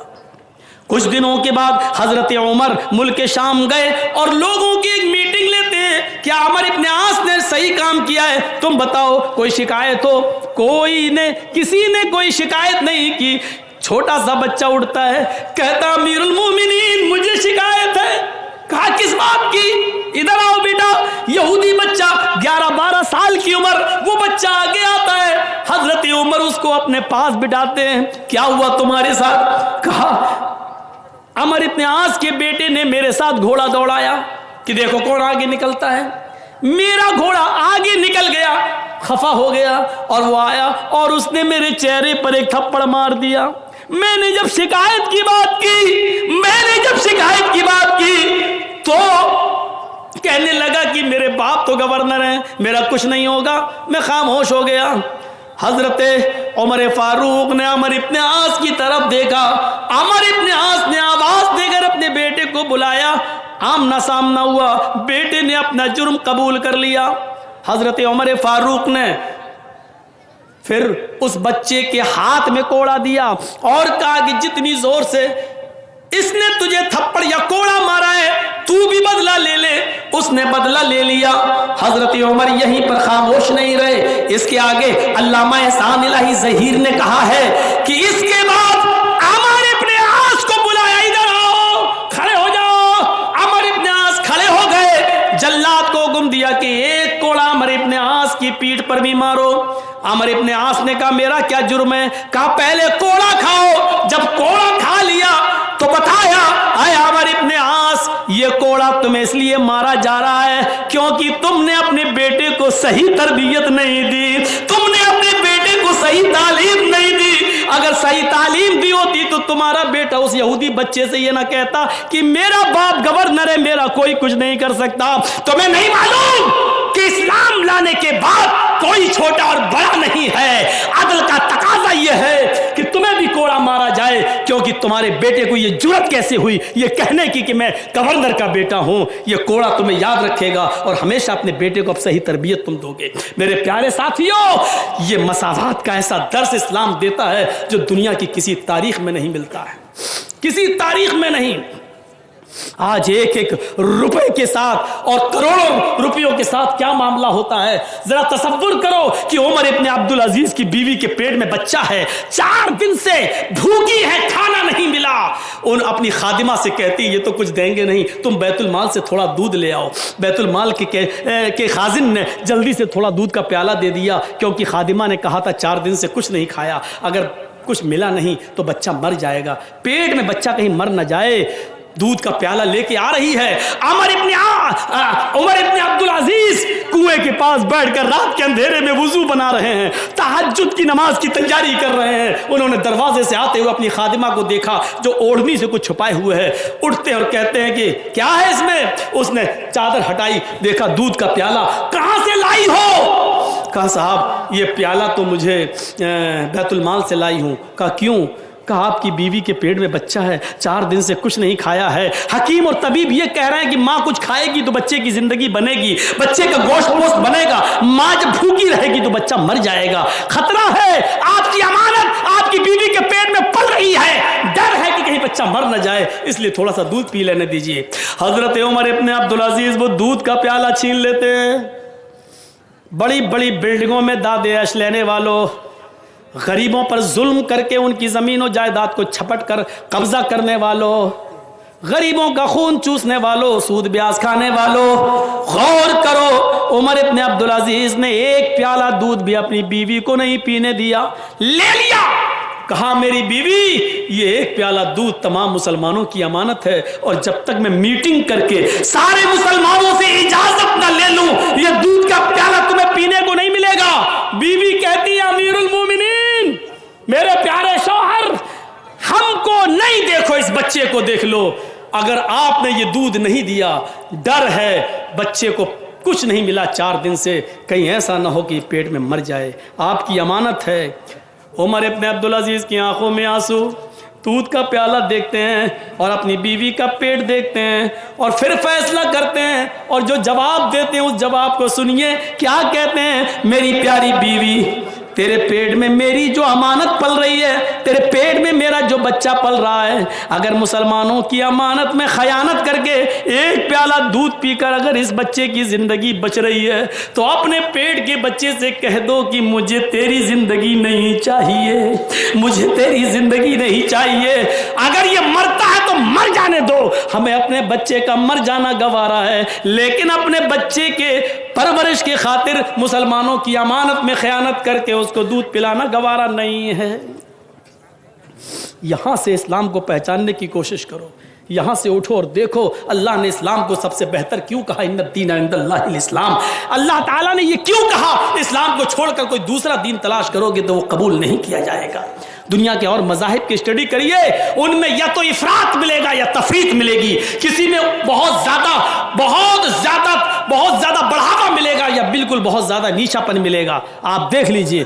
B: کچھ دنوں کے بعد حضرت عمر ملک شام گئے اور لوگوں کی ایک میٹنگ لیتے ہیں، کیا عمر ابن عاص نے صحیح کام کیا ہے، تم بتاؤ، کوئی شکایت ہو؟ किसी ने कोई शिकायत नहीं की। छोटा सा बच्चा उठता है, कहता अमीरुल मोमिनीन मुझे शिकायत है। कहा किस बात की? इधर आओ बेटा। यहूदी बच्चा 11-12 साल की उम्र, वो बच्चा आगे आता है। हजरत उमर उसको अपने पास बिठाते हैं। क्या हुआ तुम्हारे साथ? कहा अमर इब्न आस के बेटे ने मेरे साथ घोड़ा दौड़ाया कि देखो कौन आगे निकलता है। मेरा घोड़ा आगे निकल गया, खफा हो गया और वो आया और उसने मेरे चेहरे पर एक थप्पड़ मार दिया। मैंने जब शिकायत की बात की तो कहने लगा कि मेरे बाप तो गवर्नर हैं, मेरा कुछ नहीं होगा। मैं खामोश हो गया। हजरत उमर फारूक ने अमर इब्न आस की तरफ देखा। अमर इब्न आस ने आवाज देकर अपने बेटे को बुलाया। आमना सामना हुआ। बेटे ने अपना जुर्म कबूल कर लिया। हजरत उमर फारूक ने फिर उस बच्चे के हाथ में कोड़ा दिया और कहा कि जितनी जोर से इसने तुझे थप्पड़ या कोड़ा मारा है तू भी बदला ले ले। उसने बदला ले लिया। हजरत उमर यहीं पर खामोश नहीं रहे। इसके आगे अल्लामा एहसान इलाही ज़हीर ने कहा है कि इसके बाद अमर इब्न आस को बुलाया, इधर आओ, खड़े हो जाओ। अमर इब्न आस खड़े हो गए। जल्लाद को हुक्म दिया कि एक कोड़ा अमर इब्न आस की पीठ पर भी मारो। अमर इब्न आस ने कहा मेरा क्या जुर्म है? कहा पहले कोड़ा खाओ। जब कोड़ा खा लिया तो बताया आए अमर इब्न आस, ये कोड़ा तुम्हें इसलिए मारा जा रहा है क्योंकि तुमने अपने बेटे को सही तरबियत नहीं दी, तुमने अपने बेटे को सही तालीम नहीं दी। अगर सही तालीम दी होती तो तुम्हारा बेटा उस यहूदी बच्चे से ये ना कहता कि मेरा बाप गवर्नर है, मेरा कोई कुछ नहीं कर सकता। तुम्हें नहीं मालूम कि इस्लाम लाने के बाद कोई छोटा और बड़ा नहीं है। अदल का तकाजा यह है कि तुम्हें भी कोड़ा मारा जाए क्योंकि तुम्हारे बेटे को यह जुर्रत कैसे हुई ये कहने की कि मैं गवर्नर का बेटा हूं। यह कोड़ा तुम्हें याद रखेगा और हमेशा अपने बेटे को अब सही तरबियत तुम दोगे। मेरे प्यारे साथियों, ये मसावात का ऐसा दर्स इस्लाम देता है जो दुनिया की किसी तारीख में नहीं मिलता है, किसी तारीख में नहीं। आज एक एक रुपए के साथ और करोड़ों रुपयों के साथ क्या मामला होता है। जरा तसव्वुर करो कि उमर इब्न अब्दुल अजीज की बीवी के पेट में बच्चा है, 4 दिन से भूखी है, खाना नहीं मिला। उन अपनी खादिमा से कहती ये तो कुछ देंगे नहीं, तुम बैतुल माल से थोड़ा दूध ले आओ। बैतुल माल के खाजिन ने जल्दी से थोड़ा दूध का प्याला दे दिया क्योंकि खादिमा ने कहा था 4 दिन से कुछ नहीं खाया, अगर कुछ मिला नहीं तो बच्चा मर जाएगा, पेट में बच्चा कहीं मर न जाए। दूध का प्याला लेके आ रही है। उमर इब्न अब्दुल अजीज कुएं के पास बैठकर रात के अंधेरे में वुजू बना रहे हैं, तहज्जुद की नमाज की तैयारी कर रहे हैं। उन्होंने दरवाजे से आते हुए अपनी खादिमा को देखा जो ओढ़नी से कुछ छुपाए हुए है। उठते हैं और कहते हैं कि क्या है इसमें? उसने चादर हटाई, देखा दूध का प्याला। कहां से लाई हो? कहा साहब ये प्याला तो मुझे बैतुल माल से लाई हूं। कहा क्यों? कहा आपकी बीवी के पेट में बच्चा है, 4 दिन से कुछ नहीं खाया है। हकीम और तबीब ये कह रहे हैं कि माँ कुछ खाएगी तो बच्चे की जिंदगी बनेगी, बच्चे का गोश्त पोस्ट बनेगा। माँ जब भूखी रहेगी तो बच्चा मर जाएगा। खतरा है, आपकी अमानत आपकी बीवी के पेट में पल रही है, डर है कि कहीं बच्चा मर न जाए, इसलिए थोड़ा सा दूध पी लेने दीजिए। हजरत उमर इब्न अब्दुल अजीज वो दूध का प्याला छीन लेते हैं। बड़ी बड़ी बिल्डिंगों में दादे ऐश लेने वालों, गरीबों पर जुल्म करके उनकी ज़मीन और जायदाद को छपट कर कब्जा करने वालों, गरीबों का खून चूसने वालों, सूद ब्याज खाने वालों, गौर करो उमर इब्न अब्दुल अजीज ने एक प्याला दूध भी अपनी बीवी को नहीं पीने दिया, ले लिया। कहा मेरी बीवी ये एक प्याला दूध तमाम मुसलमानों की अमानत है और जब तक मैं मीटिंग करके सारे मुसलमानों से इजाजत न ले लूं ये दूध का प्याला तुम्हें पीने को नहीं मिलेगा। बीवी कहती है अमीरुल मोमिनीन, मेरे प्यारे शौहर, हमको नहीं देखो, इस बच्चे को देख लो। अगर आपने ये दूध नहीं दिया, डर है बच्चे को कुछ नहीं मिला 4 दिन से, कहीं ऐसा ना हो कि पेट में मर जाए, आपकी अमानत है। उमर इब्न अब्दुल अजीज की आंखों में आंसू, दूध का प्याला देखते हैं और अपनी बीवी का पेट देखते हैं और फिर फैसला करते हैं और जो जवाब देते हैं उस जवाब को सुनिए। क्या कहते हैं? मेरी प्यारी बीवी, तेरे पेट में मेरी जो अमानत पल रही है, तेरे पेट में मेरा जो बच्चा पल रहा है, अगर मुसलमानों की अमानत में खयानत करके एक प्याला दूध पीकर अगर इस बच्चे की जिंदगी बच रही है, तो अपने पेट के बच्चे से कह दो कि मुझे तेरी जिंदगी नहीं चाहिए, मुझे तेरी जिंदगी नहीं चाहिए। अगर ये मरता है तो मर जाने दो, हमें अपने बच्चे का मर जाना गवारा है, लेकिन अपने बच्चे के परवरिश की खातिर मुसलमानों की अमानत में खयानत करके उसको दूध पिलाना गवारा नहीं है। यहां से इस्लाम को पहचानने की कोशिश करो, यहां से उठो और देखो अल्लाह ने इस्लाम को सबसे बेहतर क्यों कहा, इन्ना दीना इंदल्लाहिल इस्लाम। अल्लाह ताला ने ये क्यों कहा, इस्लाम को छोड़कर कोई दूसरा दीन तलाश करोगे तो वो कबूल नहीं किया जाएगा। दुनिया के और मज़ाहिब की स्टडी करिए, उनमें या तो इफरात मिलेगा या तफरीत मिलेगी, किसी में बहुत ज्यादा बढ़ावा मिलेगा या बिल्कुल बहुत ज्यादा नीचापन मिलेगा। आप देख लीजिए,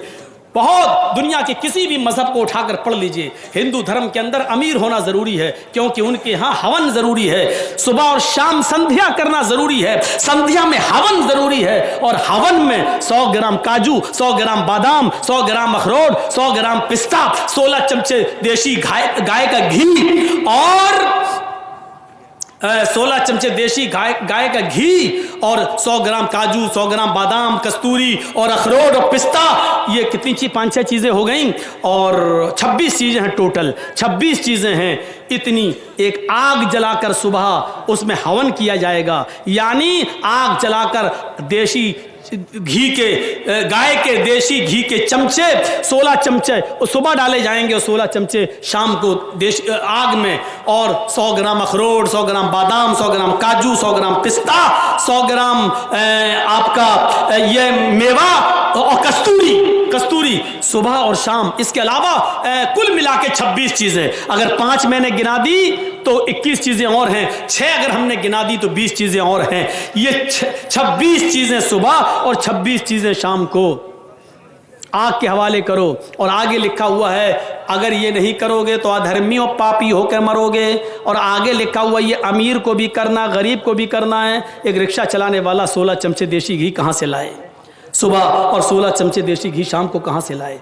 B: बहुत दुनिया के किसी भी मजहब को उठाकर पढ़ लीजिए, हिंदू धर्म के अंदर अमीर होना जरूरी है, क्योंकि उनके यहाँ हवन जरूरी है, सुबह और शाम संध्या करना जरूरी है, संध्या में हवन जरूरी है, और हवन में 100 ग्राम काजू, 100 ग्राम बादाम, 100 ग्राम अखरोट, 100 ग्राम पिस्ता, 16 चमचे देशी गाय का घी और 16 चमचे देशी गाय का घी और 100 ग्राम काजू, 100 ग्राम बादाम, कस्तूरी और अखरोट और पिस्ता, ये कितनी चीज 5-6 चीज़ें हो गई और 26 चीज़ें हैं, टोटल 26 चीज़ें हैं। इतनी एक आग जलाकर सुबह उसमें हवन किया जाएगा, यानी आग जलाकर देशी घी के, गाय के देशी घी के चमचे 16 चमचे सुबह डाले जाएंगे और 16 चमचे शाम को देशी आग में, और 100 ग्राम अखरोट, 100 ग्राम बादाम, 100 ग्राम काजू, 100 ग्राम पिस्ता, 100 ग्राम आपका ये मेवा और कस्तूरी सुबह और शाम। इसके अलावा कुल मिला के 26 चीज़ें, अगर 5 मैंने गिना दी तो 21 चीज़ें और हैं, 6 अगर हमने गिना दी तो 20 चीज़ें और हैं। ये 26 चीज़ें सुबह और 26 चीज़ें शाम को आग के हवाले करो। और आगे लिखा हुआ है अगर ये नहीं करोगे तो अधर्मी और पापी होकर मरोगे। और आगे लिखा हुआ ये अमीर को भी करना, गरीब को भी करना है। एक रिक्शा चलाने वाला 16 चमचे देशी घी कहाँ से लाए सुबह और 16 चमचे देशी घी शाम को कहाँ से लाए?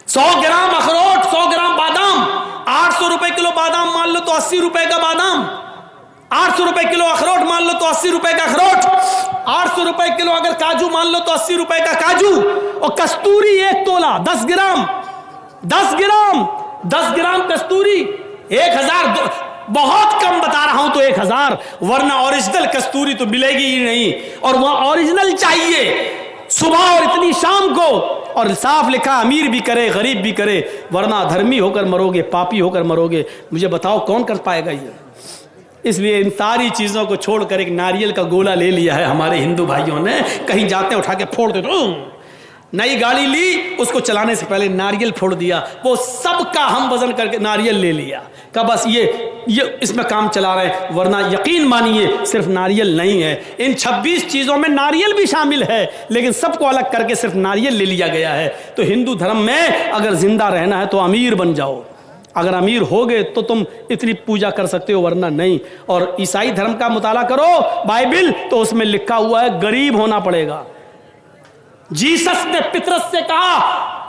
B: 100 ग्राम अखरोट, 100 ग्राम बादाम, 800 रुपए किलो बादाम मान लो तो 80 रुपए का बादाम, 800 रुपए किलो अखरोट मान लो तो 80 रुपए का अखरोट, 800 रुपए किलो अगर काजू मान लो तो 80 रुपए का काजू, और कस्तूरी 1 तोला 10 ग्राम कस्तूरी 1000, बहुत कम बता रहा हूं तो 1000, वरना ओरिजिनल कस्तूरी तो मिलेगी ही नहीं, और वह ओरिजिनल चाहिए सुबह और इतनी शाम को। और साफ लिखा अमीर भी करे गरीब भी करे, वरना धर्मी होकर मरोगे, पापी होकर मरोगे। मुझे बताओ कौन कर पाएगा ये? इसलिए इन सारी चीज़ों को छोड़कर एक नारियल का गोला ले लिया है हमारे हिंदू भाइयों ने, कहीं जाते उठा के फोड़ दे, नई गाड़ी ली उसको चलाने से पहले नारियल फोड़ दिया, वो सबका हम वजन करके नारियल ले लिया का बस ये इसमें काम चला रहे हैं। वरना यकीन मानिए सिर्फ नारियल नहीं है, इन 26 चीज़ों में नारियल भी शामिल है, लेकिन सबको अलग करके सिर्फ नारियल ले लिया गया है। तो हिंदू धर्म में अगर जिंदा रहना है तो अमीर बन जाओ, अगर अमीर होगे तो तुम इतनी पूजा कर सकते हो, वरना नहीं। और ईसाई धर्म का मुताला करो बाइबिल, तो उसमें लिखा हुआ है गरीब होना पड़ेगा। जीसस ने पितरस से कहा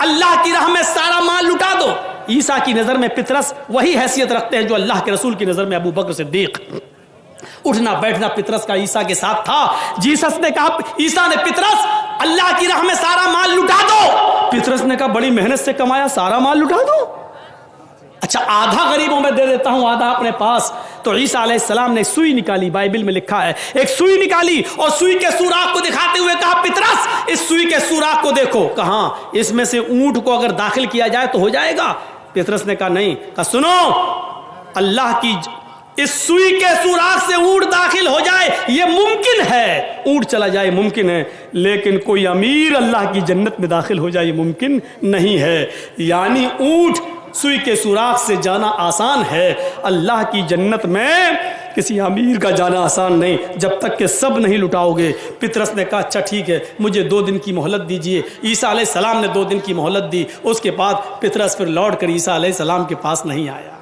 B: अल्लाह की राह में सारा माल लुटा दो। ईसा की नजर में पितरस वही हैसियत रखते हैं जो अल्लाह के रसूल की नजर में अबू बकर सिद्दीक। उठना बैठना पितरस का ईसा के साथ था। जीसस ने कहा, ईसा ने पितरस अल्लाह की राह में सारा माल लुटा दो। पितरस ने कहा बड़ी मेहनत से कमाया, सारा माल लुटा दो? अच्छा आधा गरीबों में दे देता हूं, आधा अपने पास। तो ईसा अलैहिस्सलाम ने सुई निकाली, बाइबल में लिखा है एक सुई निकाली और सुई के सुराख को दिखाते हुए कहा पितरस इस सुई के सुराख को देखो। कहा इसमें से ऊंट को अगर दाखिल किया जाए तो हो जाएगा? पितरस ने कहा नहीं। कहा सुनो, अल्लाह की इस सुई के सुराख से ऊंट दाखिल हो जाए ये मुमकिन है, ऊंट चला जाए मुमकिन है, लेकिन कोई अमीर अल्लाह की जन्नत में दाखिल हो जाए ये मुमकिन नहीं है। यानी ऊंट सुई के सुराख से जाना आसान है, अल्लाह की जन्नत में किसी अमीर का जाना आसान नहीं, जब तक कि सब नहीं लुटाओगे। पितरस ने कहा अच्छा ठीक है, मुझे 2 दिन की मोहलत दीजिए। ईसा अलैहिस्सलाम ने 2 दिन की मोहलत दी। उसके बाद पितरस फिर लौट कर ईसा अलैहिस्सलाम के पास नहीं आया।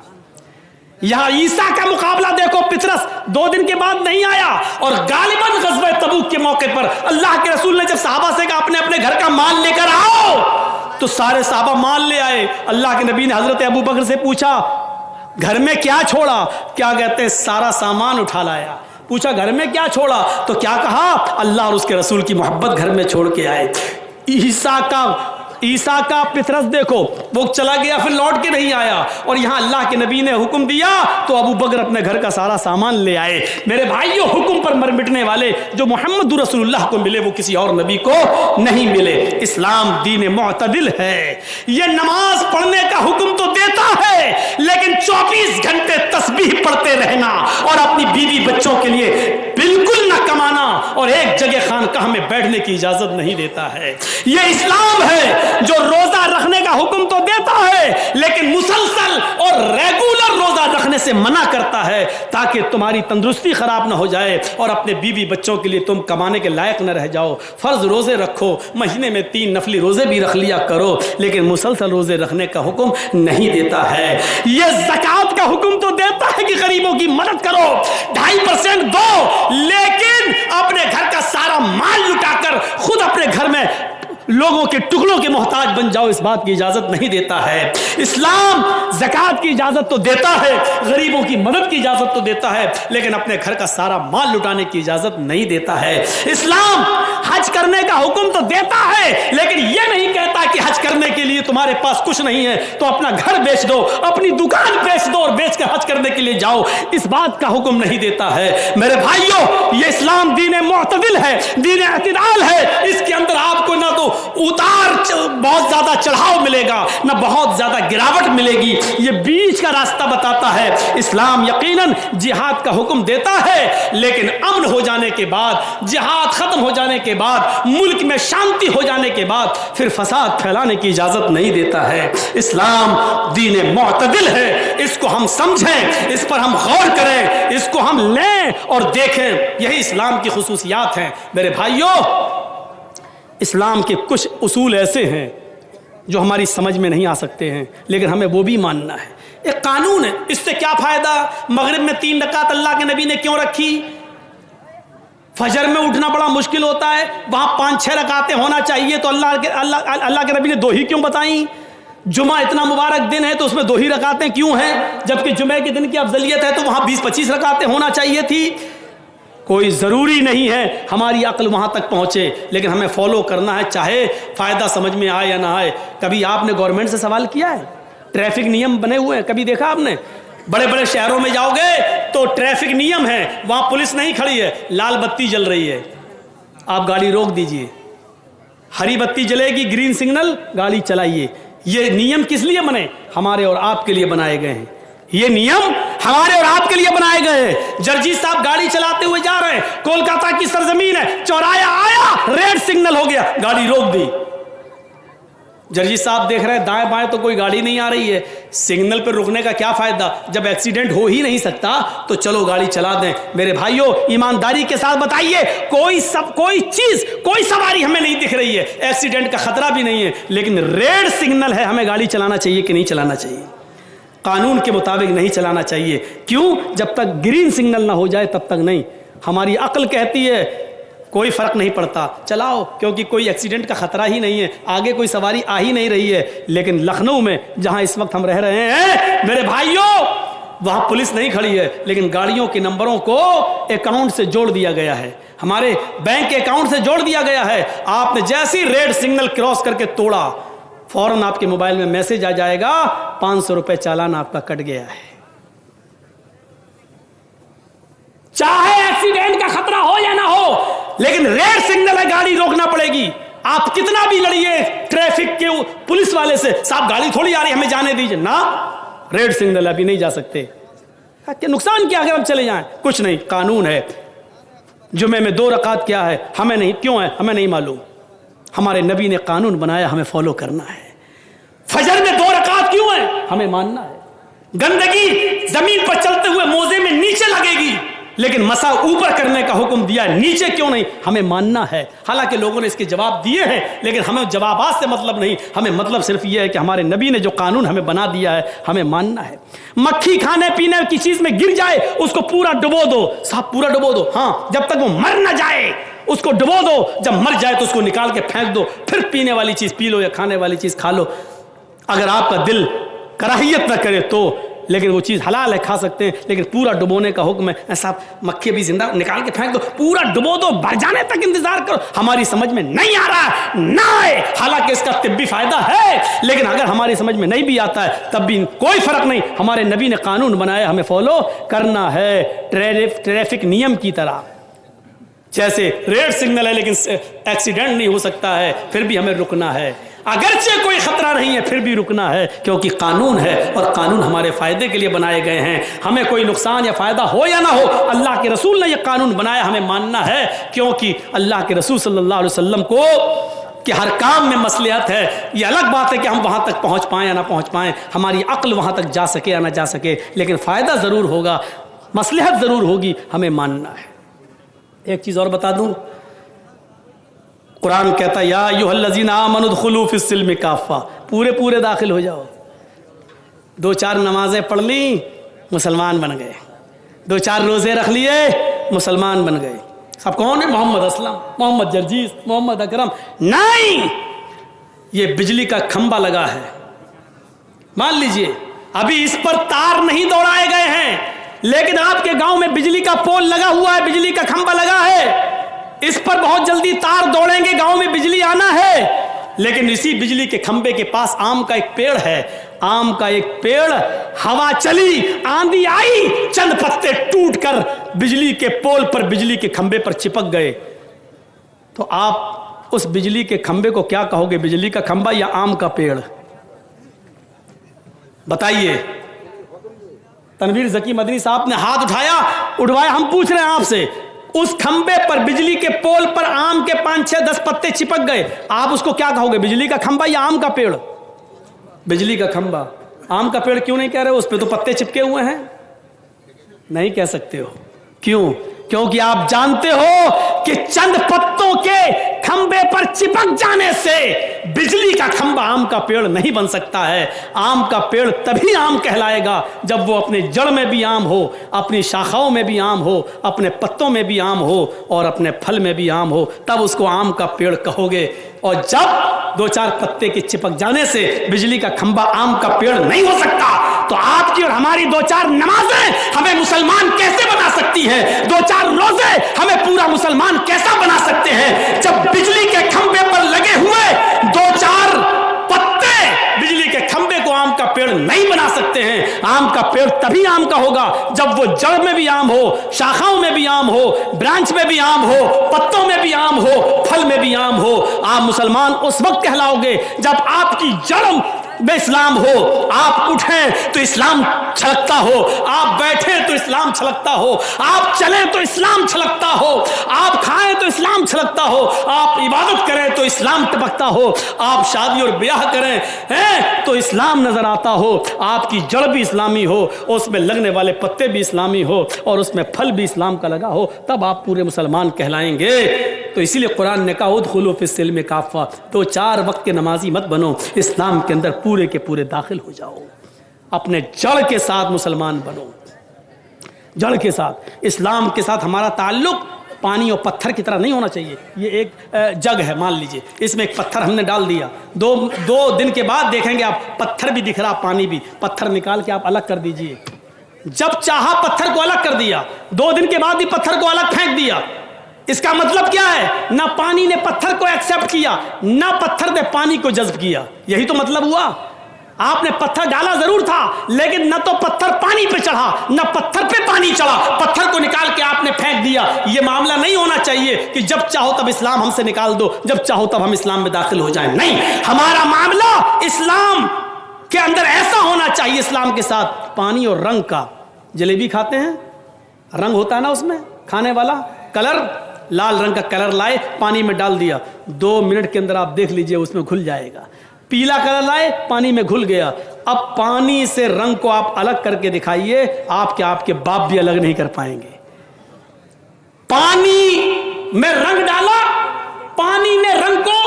B: यहां ईसा का मुकाबला देखो, पितरस 2 दिन के बाद नहीं आया। और गालिबन गज़वा तबूक के मौके पर अल्लाह के रसूल ने जब सहाबा से कहा अपने अपने घर का माल लेकर आओ, تو سارے صحابہ مال لے آئے. اللہ کے نبی نے حضرت ابو بکر سے پوچھا گھر میں کیا چھوڑا؟ کیا کہتے ہیں سارا سامان اٹھا لایا. پوچھا گھر میں کیا چھوڑا؟ تو کیا کہا اللہ اور اس کے رسول کی محبت گھر میں چھوڑ کے آئے. عیسیٰ کا پترس دیکھو وہ چلا گیا پھر لوٹ کے نہیں آیا, اور یہاں اللہ کے نبی نے حکم دیا تو ابو بکر اپنے گھر کا سارا سامان لے آئے. میرے بھائیو حکم پر مر مٹنے والے جو محمد رسول اللہ کو ملے وہ کسی اور نبی کو نہیں ملے. اسلام دین معتدل ہے. یہ نماز پڑھنے کا حکم تو دیتا ہے لیکن 24 گھنٹے تسبیح پڑھتے رہنا اور اپنی بیوی بچوں کے لیے بالکل نہ کمانا اور ایک جگہ خانقاہ میں بیٹھنے کی اجازت نہیں دیتا ہے. یہ اسلام ہے جو روزہ رکھنے کا حکم تو دیتا ہے لیکن مسلسل اور ریگولر روزہ رکھنے سے منع کرتا ہے تاکہ تمہاری تندرستی خراب نہ ہو جائے اور اپنے بیوی بچوں کے لیے تم کمانے کے لائق نہ رہ جاؤ. فرض روزے رکھو, مہینے میں 3 نفلی روزے بھی رکھ لیا کرو, لیکن مسلسل روزے رکھنے کا حکم نہیں دیتا ہے. یہ زکوٰۃ کا حکم تو دیتا ہے کہ غریبوں کی مدد کرو, 2.5% دو, لیکن اپنے گھر کا سارا مال لٹا کر خود اپنے گھر میں لوگوں کے ٹکڑوں کے محتاج بن جاؤ, اس بات کی اجازت نہیں دیتا ہے. اسلام زکوٰۃ کی اجازت تو دیتا ہے, غریبوں کی مدد کی اجازت تو دیتا ہے, لیکن اپنے گھر کا سارا مال لٹانے کی اجازت نہیں دیتا ہے. اسلام حج کرنے کا حکم تو دیتا ہے لیکن یہ نہیں کہتا کہ حج کرنے کے لیے تمہارے پاس کچھ نہیں ہے تو اپنا گھر بیچ دو, اپنی دکان بیچ دو اور بیچ کر حج کرنے کے لیے جاؤ, اس بات کا حکم نہیں دیتا ہے. میرے بھائیوں یہ اسلام دین معتدل ہے, دین اعتدال ہے. اس کے اندر آپ کو نہ تو اتار بہت زیادہ چڑھاؤ ملے گا نہ بہت زیادہ گراوٹ ملے گی, یہ بیچ کا راستہ بتاتا ہے. اسلام یقیناً جہاد کا حکم دیتا ہے لیکن امن ہو جانے کے بعد, جہاد ختم ہو جانے کے بعد, ملک میں شانتی ہو جانے کے بعد پھر فساد پھیلانے کی اجازت نہیں دیتا ہے. اسلام دین معتدل ہے, اس کو ہم سمجھیں, اس پر ہم غور کریں, اس کو ہم لیں اور دیکھیں. یہی اسلام کی خصوصیات ہیں. میرے بھائیوں اسلام کے کچھ اصول ایسے ہیں جو ہماری سمجھ میں نہیں آ سکتے ہیں لیکن ہمیں وہ بھی ماننا ہے. ایک قانون ہے, اس سے کیا فائدہ؟ مغرب میں 3 رکعت اللہ کے نبی نے کیوں رکھی؟ فجر میں اٹھنا بڑا مشکل ہوتا ہے, وہاں 5-6 رکعتیں ہونا چاہیے تو اللہ کے نبی نے 2 ہی کیوں بتائیں؟ جمعہ اتنا مبارک دن ہے تو اس میں 2 ہی رکعتیں کیوں ہیں جبکہ جمعہ کے دن کی افضلیت ہے تو وہاں 20-25 رکعتیں ہونا چاہیے تھی. کوئی ضروری نہیں ہے ہماری عقل وہاں تک پہنچے لیکن ہمیں فالو کرنا ہے چاہے فائدہ سمجھ میں آئے یا نہ آئے. کبھی آپ نے گورنمنٹ سے سوال کیا ہے؟ ٹریفک نیم بنے ہوئے ہیں, کبھی دیکھا آپ نے؟ بڑے بڑے شہروں میں جاؤ گے تو ٹریفک نیم ہے, وہاں پولیس نہیں کھڑی ہے, لال بتی جل رہی ہے, آپ گاڑی روک دیجئے. ہری بتی جلے گی, گرین سگنل, گاڑی چلائیے. یہ نیم کس لیے بنے؟ ہمارے اور آپ کے لیے بنائے گئے ہیں. یہ نیم ہمارے اور آپ کے لیے بنائے گئے ہیں. جرجیت صاحب گاڑی چلاتے ہوئے جا رہے ہیں, کولکاتہ کی سرزمین ہے, چورایا آیا, ریڈ سگنل ہو گیا, گاڑی روک دی. جرجیت صاحب دیکھ رہے ہیں دائیں بائیں تو کوئی گاڑی نہیں آ رہی ہے, سگنل پر رکنے کا کیا فائدہ جب ایکسیڈنٹ ہو ہی نہیں سکتا, تو چلو گاڑی چلا دیں. میرے بھائیوں ایمانداری کے ساتھ بتائیے, کوئی چیز کوئی سواری ہمیں نہیں دکھ رہی ہے, ایکسیڈنٹ کا خطرہ بھی نہیں ہے, لیکن ریڈ سگنل ہے, ہمیں گاڑی چلانا چاہیے کہ نہیں چلانا چاہیے؟ قانون کے مطابق نہیں چلانا چاہیے. کیوں؟ جب تک گرین سگنل نہ ہو جائے تب تک نہیں. ہماری عقل کہتی ہے کوئی فرق نہیں پڑتا, چلاؤ, کیونکہ کوئی ایکسیڈنٹ کا خطرہ ہی نہیں ہے, آگے کوئی سواری آ ہی نہیں رہی ہے. لیکن لکھنؤ میں جہاں اس وقت ہم رہ رہے ہیں میرے بھائیوں, وہاں پولیس نہیں کھڑی ہے لیکن گاڑیوں کے نمبروں کو اکاؤنٹ سے جوڑ دیا گیا ہے, ہمارے بینک کے اکاؤنٹ سے جوڑ دیا گیا ہے. آپ نے جیسی ریڈ سگنل کراس کر کے توڑا, فوراً آپ کے موبائل میں میسج آ جائے گا 500 روپے چالان آپ کا کٹ گیا ہے. چاہے ایکسیڈنٹ کا خطرہ ہو یا نہ ہو لیکن ریڈ سگنل ہے, گاڑی روکنا پڑے گی. آپ کتنا بھی لڑیے ٹریفک کے پولیس والے سے, صاحب گاڑی تھوڑی آ رہی ہمیں جانے دیجیے, نہ ریڈ سگنل ابھی نہیں جا سکتے. نقصان کیا اگر ہم چلے جائیں؟ کچھ نہیں, قانون ہے. جمعے میں 2 رکعت کیا ہے ہمیں نہیں, کیوں ہے ہمیں نہیں معلوم, ہمارے نبی نے قانون بنایا, ہمیں فالو کرنا ہے. فجر میں 2 رکعت کیوں ہیں ہمیں ماننا ہے. گندگی زمین پر چلتے ہوئے موزے میں نیچے لگے گی لیکن مسا اوپر کرنے کا حکم دیا ہے, نیچے کیوں نہیں, ہمیں ماننا ہے. حالانکہ لوگوں نے اس کے جواب دیے ہیں لیکن ہمیں جوابات سے مطلب نہیں, ہمیں مطلب صرف یہ ہے کہ ہمارے نبی نے جو قانون ہمیں بنا دیا ہے ہمیں ماننا ہے. مکھی کھانے پینے کی چیز میں گر جائے اس کو پورا ڈبو دو, صاحب پورا ڈبو دو, ہاں, جب تک وہ مر نہ جائے اس کو ڈبو دو, جب مر جائے تو اس کو نکال کے پھینک دو, پھر پینے والی چیز پی لو یا کھانے والی چیز کھا لو. اگر آپ کا دل کراہیت نہ کرے تو, لیکن وہ چیز حلال ہے, کھا سکتے ہیں, لیکن پورا ڈبونے کا حکم ہے. ایسا مکھے بھی زندہ نکال کے پھینک دو, پورا ڈبو دو, بڑھ جانے تک انتظار کرو. ہماری سمجھ میں نہیں آ رہا ہے نہ آئے, حالانکہ اس کا طبی فائدہ ہے, لیکن اگر ہماری سمجھ میں نہیں بھی آتا ہے تب بھی کوئی فرق نہیں. ہمارے نبی نے قانون بنایا, ہمیں فالو کرنا ہے ٹریفک نیم کی طرح. جیسے ریڈ سگنل ہے لیکن ایکسیڈنٹ نہیں ہو سکتا ہے, پھر بھی ہمیں رکنا ہے. اگرچہ کوئی خطرہ نہیں ہے پھر بھی رکنا ہے, کیونکہ قانون ہے اور قانون ہمارے فائدے کے لیے بنائے گئے ہیں. ہمیں کوئی نقصان یا فائدہ ہو یا نہ ہو, اللہ کے رسول نے یہ قانون بنایا, ہمیں ماننا ہے. کیونکہ اللہ کے رسول صلی اللہ علیہ وسلم کو کہ ہر کام میں مصلحت ہے. یہ الگ بات ہے کہ ہم وہاں تک پہنچ پائیں یا نہ پہنچ پائیں, ہماری عقل وہاں تک جا سکے یا نہ جا سکے, لیکن فائدہ ضرور ہوگا, مصلحت ضرور ہوگی, ہمیں ماننا ہے. ایک چیز اور بتا دوں, قرآن کہتا ہے یا ایھا الذین آمنوا ادخلوا فی السلم کافہ, پورے داخل ہو جاؤ. 2-4 نمازیں پڑھ لیں مسلمان بن گئے, 2-4 روزے رکھ لیے مسلمان بن گئے. سب کون ہے؟ محمد اسلم, محمد جرجیز, محمد اکرم. نہیں, یہ بجلی کا کھمبا لگا ہے, مان لیجئے ابھی اس پر تار نہیں دوڑائے گئے ہیں, لیکن آپ کے گاؤں میں بجلی کا پول لگا ہوا ہے, بجلی کا کھمبا لگا ہے, اس پر بہت جلدی تار دوڑیں گے, گاؤں میں بجلی آنا ہے. لیکن اسی بجلی کے کھمبے کے پاس آم کا ایک پیڑ ہے, آم کا ایک پیڑ, ہوا چلی, آندھی آئی, چند پتے ٹوٹ کر بجلی کے پول پر, بجلی کے کھمبے پر چپک گئے. تو آپ اس بجلی کے کھمبے کو کیا کہو گے, بجلی کا کھمبا یا آم کا پیڑ؟ بتائیے. تنویر ذکی مدنی صاحب نے ہاتھ اٹھوایا, ہم پوچھ رہے ہیں آپ سے, اس کھمبے پر, بجلی کے پول پر آم کے 5-6-10 پتے چپک گئے, آپ اس کو کیا کہو گے, بجلی کا کھمبا یا آم کا پیڑ؟ بجلی کا کھمبا. آم کا پیڑ کیوں نہیں کہہ رہے, اس پہ تو پتے چپکے ہوئے ہیں. نہیں کہہ سکتے ہو, کیوں؟ کیونکہ آپ جانتے ہو کہ چند پتوں کے کھمبے پر چپک جانے سے بجلی کا کھمبا آم کا پیڑ نہیں بن سکتا ہے. آم کا پیڑ تبھی آم کہلائے گا جب وہ اپنے جڑ میں بھی آم ہو, اپنی شاخاؤں میں بھی آم ہو, اپنے پتوں میں بھی آم ہو, اور اپنے پھل میں بھی آم ہو, تب اس کو آم کا پیڑ کہو گے. اور جب 2-4 پتے کے چپک جانے سے بجلی کا کھمبا آم کا پیڑ نہیں ہو سکتا, تو آپ کی اور ہماری 2-4 نمازیں ہمیں مسلمان کیسے بنا سکتی ہیں, 2-4 روزے ہمیں پورا مسلمان کیسا بنا سکتے ہیں, جب بجلی کے کھمبے پر لگے ہوئے 2-4 پتے بجلی کے کھمبے کو آم کا پیڑ نہیں بنا سکتے ہیں. آم کا پیڑ تبھی آم کا ہوگا جب وہ جڑ میں بھی آم ہو, شاخاؤں میں بھی آم ہو, برانچ میں بھی آم ہو, پتوں میں بھی آم ہو, پھل میں بھی آم ہو. آپ مسلمان اس وقت کہلاؤ گے جب آپ کی جڑ میں اسلام ہو, آپ اٹھیں تو اسلام چھلکتا ہو, آپ بیٹھیں تو اسلام چھلکتا ہو, آپ چلیں تو اسلام چھلکتا ہو, آپ کھائیں تو اسلام چھلکتا ہو, آپ عبادت کریں تو اسلام ٹپکتا ہو, آپ شادی اور بیاہ کریں تو اسلام نظر آتا ہو, آپ کی جڑ بھی اسلامی ہو, اس میں لگنے والے پتے بھی اسلامی ہو, اور اس میں پھل بھی اسلام کا لگا ہو, تب آپ پورے مسلمان کہلائیں گے. تو اسی لیے قرآن نے کہا ادخلوا فی السلم کافہ, 2-4 وقت کے نمازی مت بنو, اسلام کے اندر پورے کے پورے داخل ہو جاؤ, اپنے جڑ کے ساتھ مسلمان بنو, جڑ کے ساتھ. اسلام کے ساتھ ہمارا تعلق پانی اور پتھر کی طرح نہیں ہونا چاہیے. یہ ایک جگ ہے, مان لیجئے اس میں ایک پتھر ہم نے ڈال دیا, 2 دن کے بعد دیکھیں گے آپ پتھر بھی دکھ رہا, پانی بھی, پتھر نکال کے آپ الگ کر دیجئے. جب چاہا پتھر کو الگ کر دیا, 2 دن کے بعد بھی پتھر کو الگ پھینک دیا. اس کا مطلب کیا ہے, نہ پانی نے پتھر کو ایکسپٹ کیا, نہ پتھر نے پانی کو جذب کیا. یہی تو مطلب ہوا. آپ نے پتھر ڈالا ضرور تھا, لیکن نہ تو پتھر پانی پہ چڑھا, نہ پتھر پہ پانی چڑھا, پتھر کو نکال کے آپ نے پھینک دیا. یہ معاملہ نہیں ہونا چاہیے کہ جب چاہو تب اسلام ہم سے نکال دو, جب چاہو تب ہم اسلام میں داخل ہو جائیں. نہیں, ہمارا معاملہ اسلام کے اندر ایسا ہونا چاہیے, اسلام کے ساتھ پانی اور رنگ کا. جلیبی کھاتے ہیں, رنگ ہوتا ہے نا اس میں کھانے والا, کلر, لال رنگ کا کلر لائے, پانی میں ڈال دیا, 2 منٹ کے اندر آپ دیکھ لیجئے اس میں گھل جائے گا. پیلا کلر لائے, پانی میں گھل گیا. اب پانی سے رنگ کو آپ الگ کر کے دکھائیے, آپ کے باپ بھی الگ نہیں کر پائیں گے. پانی میں رنگ ڈالا, پانی نے رنگ کو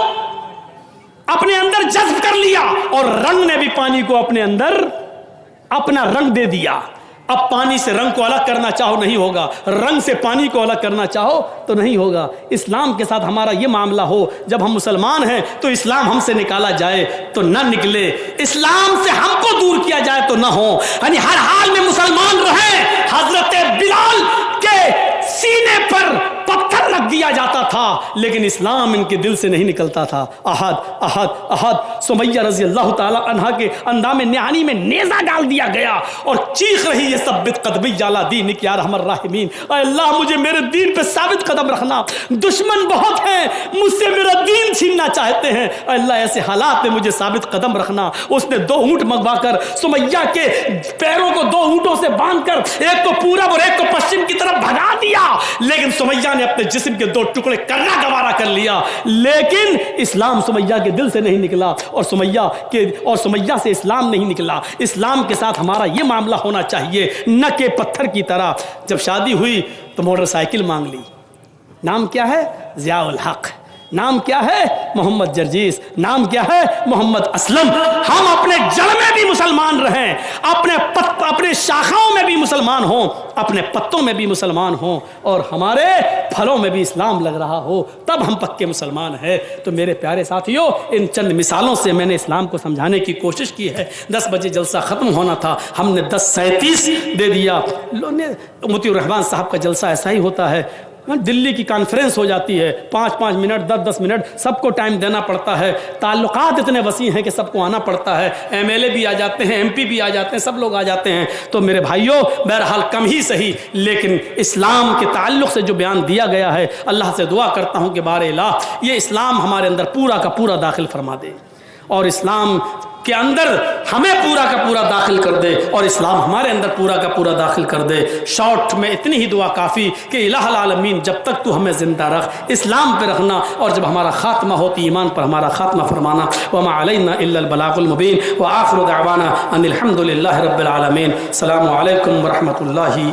B: اپنے اندر جذب کر لیا, اور رنگ نے بھی پانی کو اپنے اندر اپنا رنگ دے دیا. اب پانی سے رنگ کو الگ کرنا چاہو نہیں ہوگا، رنگ سے پانی کو الگ کرنا چاہو تو نہیں ہوگا۔ اسلام کے ساتھ ہمارا یہ معاملہ ہو، جب ہم مسلمان ہیں تو اسلام ہم سے نکالا جائے تو نہ نکلے، اسلام سے ہم کو دور کیا جائے تو نہ ہو، یعنی ہر حال میں مسلمان رہیں۔ حضرت بلال کے سینے پر پتھر رکھ دیا جاتا تھا لیکن اسلام ان کے دل سے نہیں نکلتا تھا۔ احد احد احد، سمیہ رضی اللہ تعالی عنہا کے اندام نہانی میں نیزہ ڈال دیا گیا اور چیخ رہی ہے ثبت قدمی علی دینک یا ارحم الراحمین، اے اللہ مجھے میرے دین پہ ثابت قدم رکھنا، دشمن بہت ہیں مجھ سے میرا دین چھیننا چاہتے ہیں، اے اللہ ایسے حالات میں مجھے ثابت قدم رکھنا۔ اس نے 2 اونٹ منگوا کر سمیہ کے پیروں کو 2 اونٹوں سے باندھ کر ایک کو پورب اور ایک کو پشچم کی طرف بھگا دیا، لیکن سمیہ نے اپنے جسم کے 2 ٹکڑے کرنا گوارا کر لیا، لیکن اسلام سمیہ کے دل سے نہیں نکلا اور سمیہ سے اسلام نہیں نکلا۔ اسلام کے ساتھ ہمارا یہ معاملہ ہونا چاہیے، نہ کہ پتھر کی طرح۔ جب شادی ہوئی تو موٹر سائیکل مانگ لی، نام کیا ہے؟ ضیاء الحق، نام کیا ہے؟ محمد جرجیس، نام کیا ہے؟ محمد اسلم۔ ہم اپنے جڑ میں بھی مسلمان رہیں، اپنے شاخاؤں میں بھی مسلمان ہوں، اپنے پتوں میں بھی مسلمان ہوں، اور ہمارے پھلوں میں بھی اسلام لگ رہا ہو، تب ہم پکے مسلمان ہیں۔ تو میرے پیارے ساتھیوں، ان چند مثالوں سے میں نے اسلام کو سمجھانے کی کوشش کی ہے۔ 10 بجے جلسہ ختم ہونا تھا، ہم نے 10:37 دے دیا۔ مطیع الرحمان صاحب کا جلسہ ایسا ہی ہوتا ہے، دلی کی کانفرنس ہو جاتی ہے، 5-5 منٹ 10-10 منٹ سب کو ٹائم دینا پڑتا ہے، تعلقات اتنے وسیع ہیں کہ سب کو آنا پڑتا ہے، MLA بھی آ جاتے ہیں، MP بھی آ جاتے ہیں، سب لوگ آ جاتے ہیں۔ تو میرے بھائیوں، بہرحال کم ہی صحیح لیکن اسلام کے تعلق سے جو بیان دیا گیا ہے، اللہ سے دعا کرتا ہوں کہ بار الہ یہ اسلام ہمارے اندر پورا کا پورا داخل فرما دے، اور اسلام کے اندر ہمیں پورا کا پورا داخل کر دے، اور اسلام ہمارے اندر پورا کا پورا داخل کر دے۔ شارٹ میں اتنی ہی دعا کافی کہ الہ العالمین جب تک تو ہمیں زندہ رکھ، اسلام پہ رکھنا، اور جب ہمارا خاتمہ ہوتی ایمان پر ہمارا خاتمہ فرمانا۔ وما علینا الا البلاغ المبین، وآخر دعوانا ان الحمد للہ رب العالمین۔ السلام علیکم ورحمۃ اللہ۔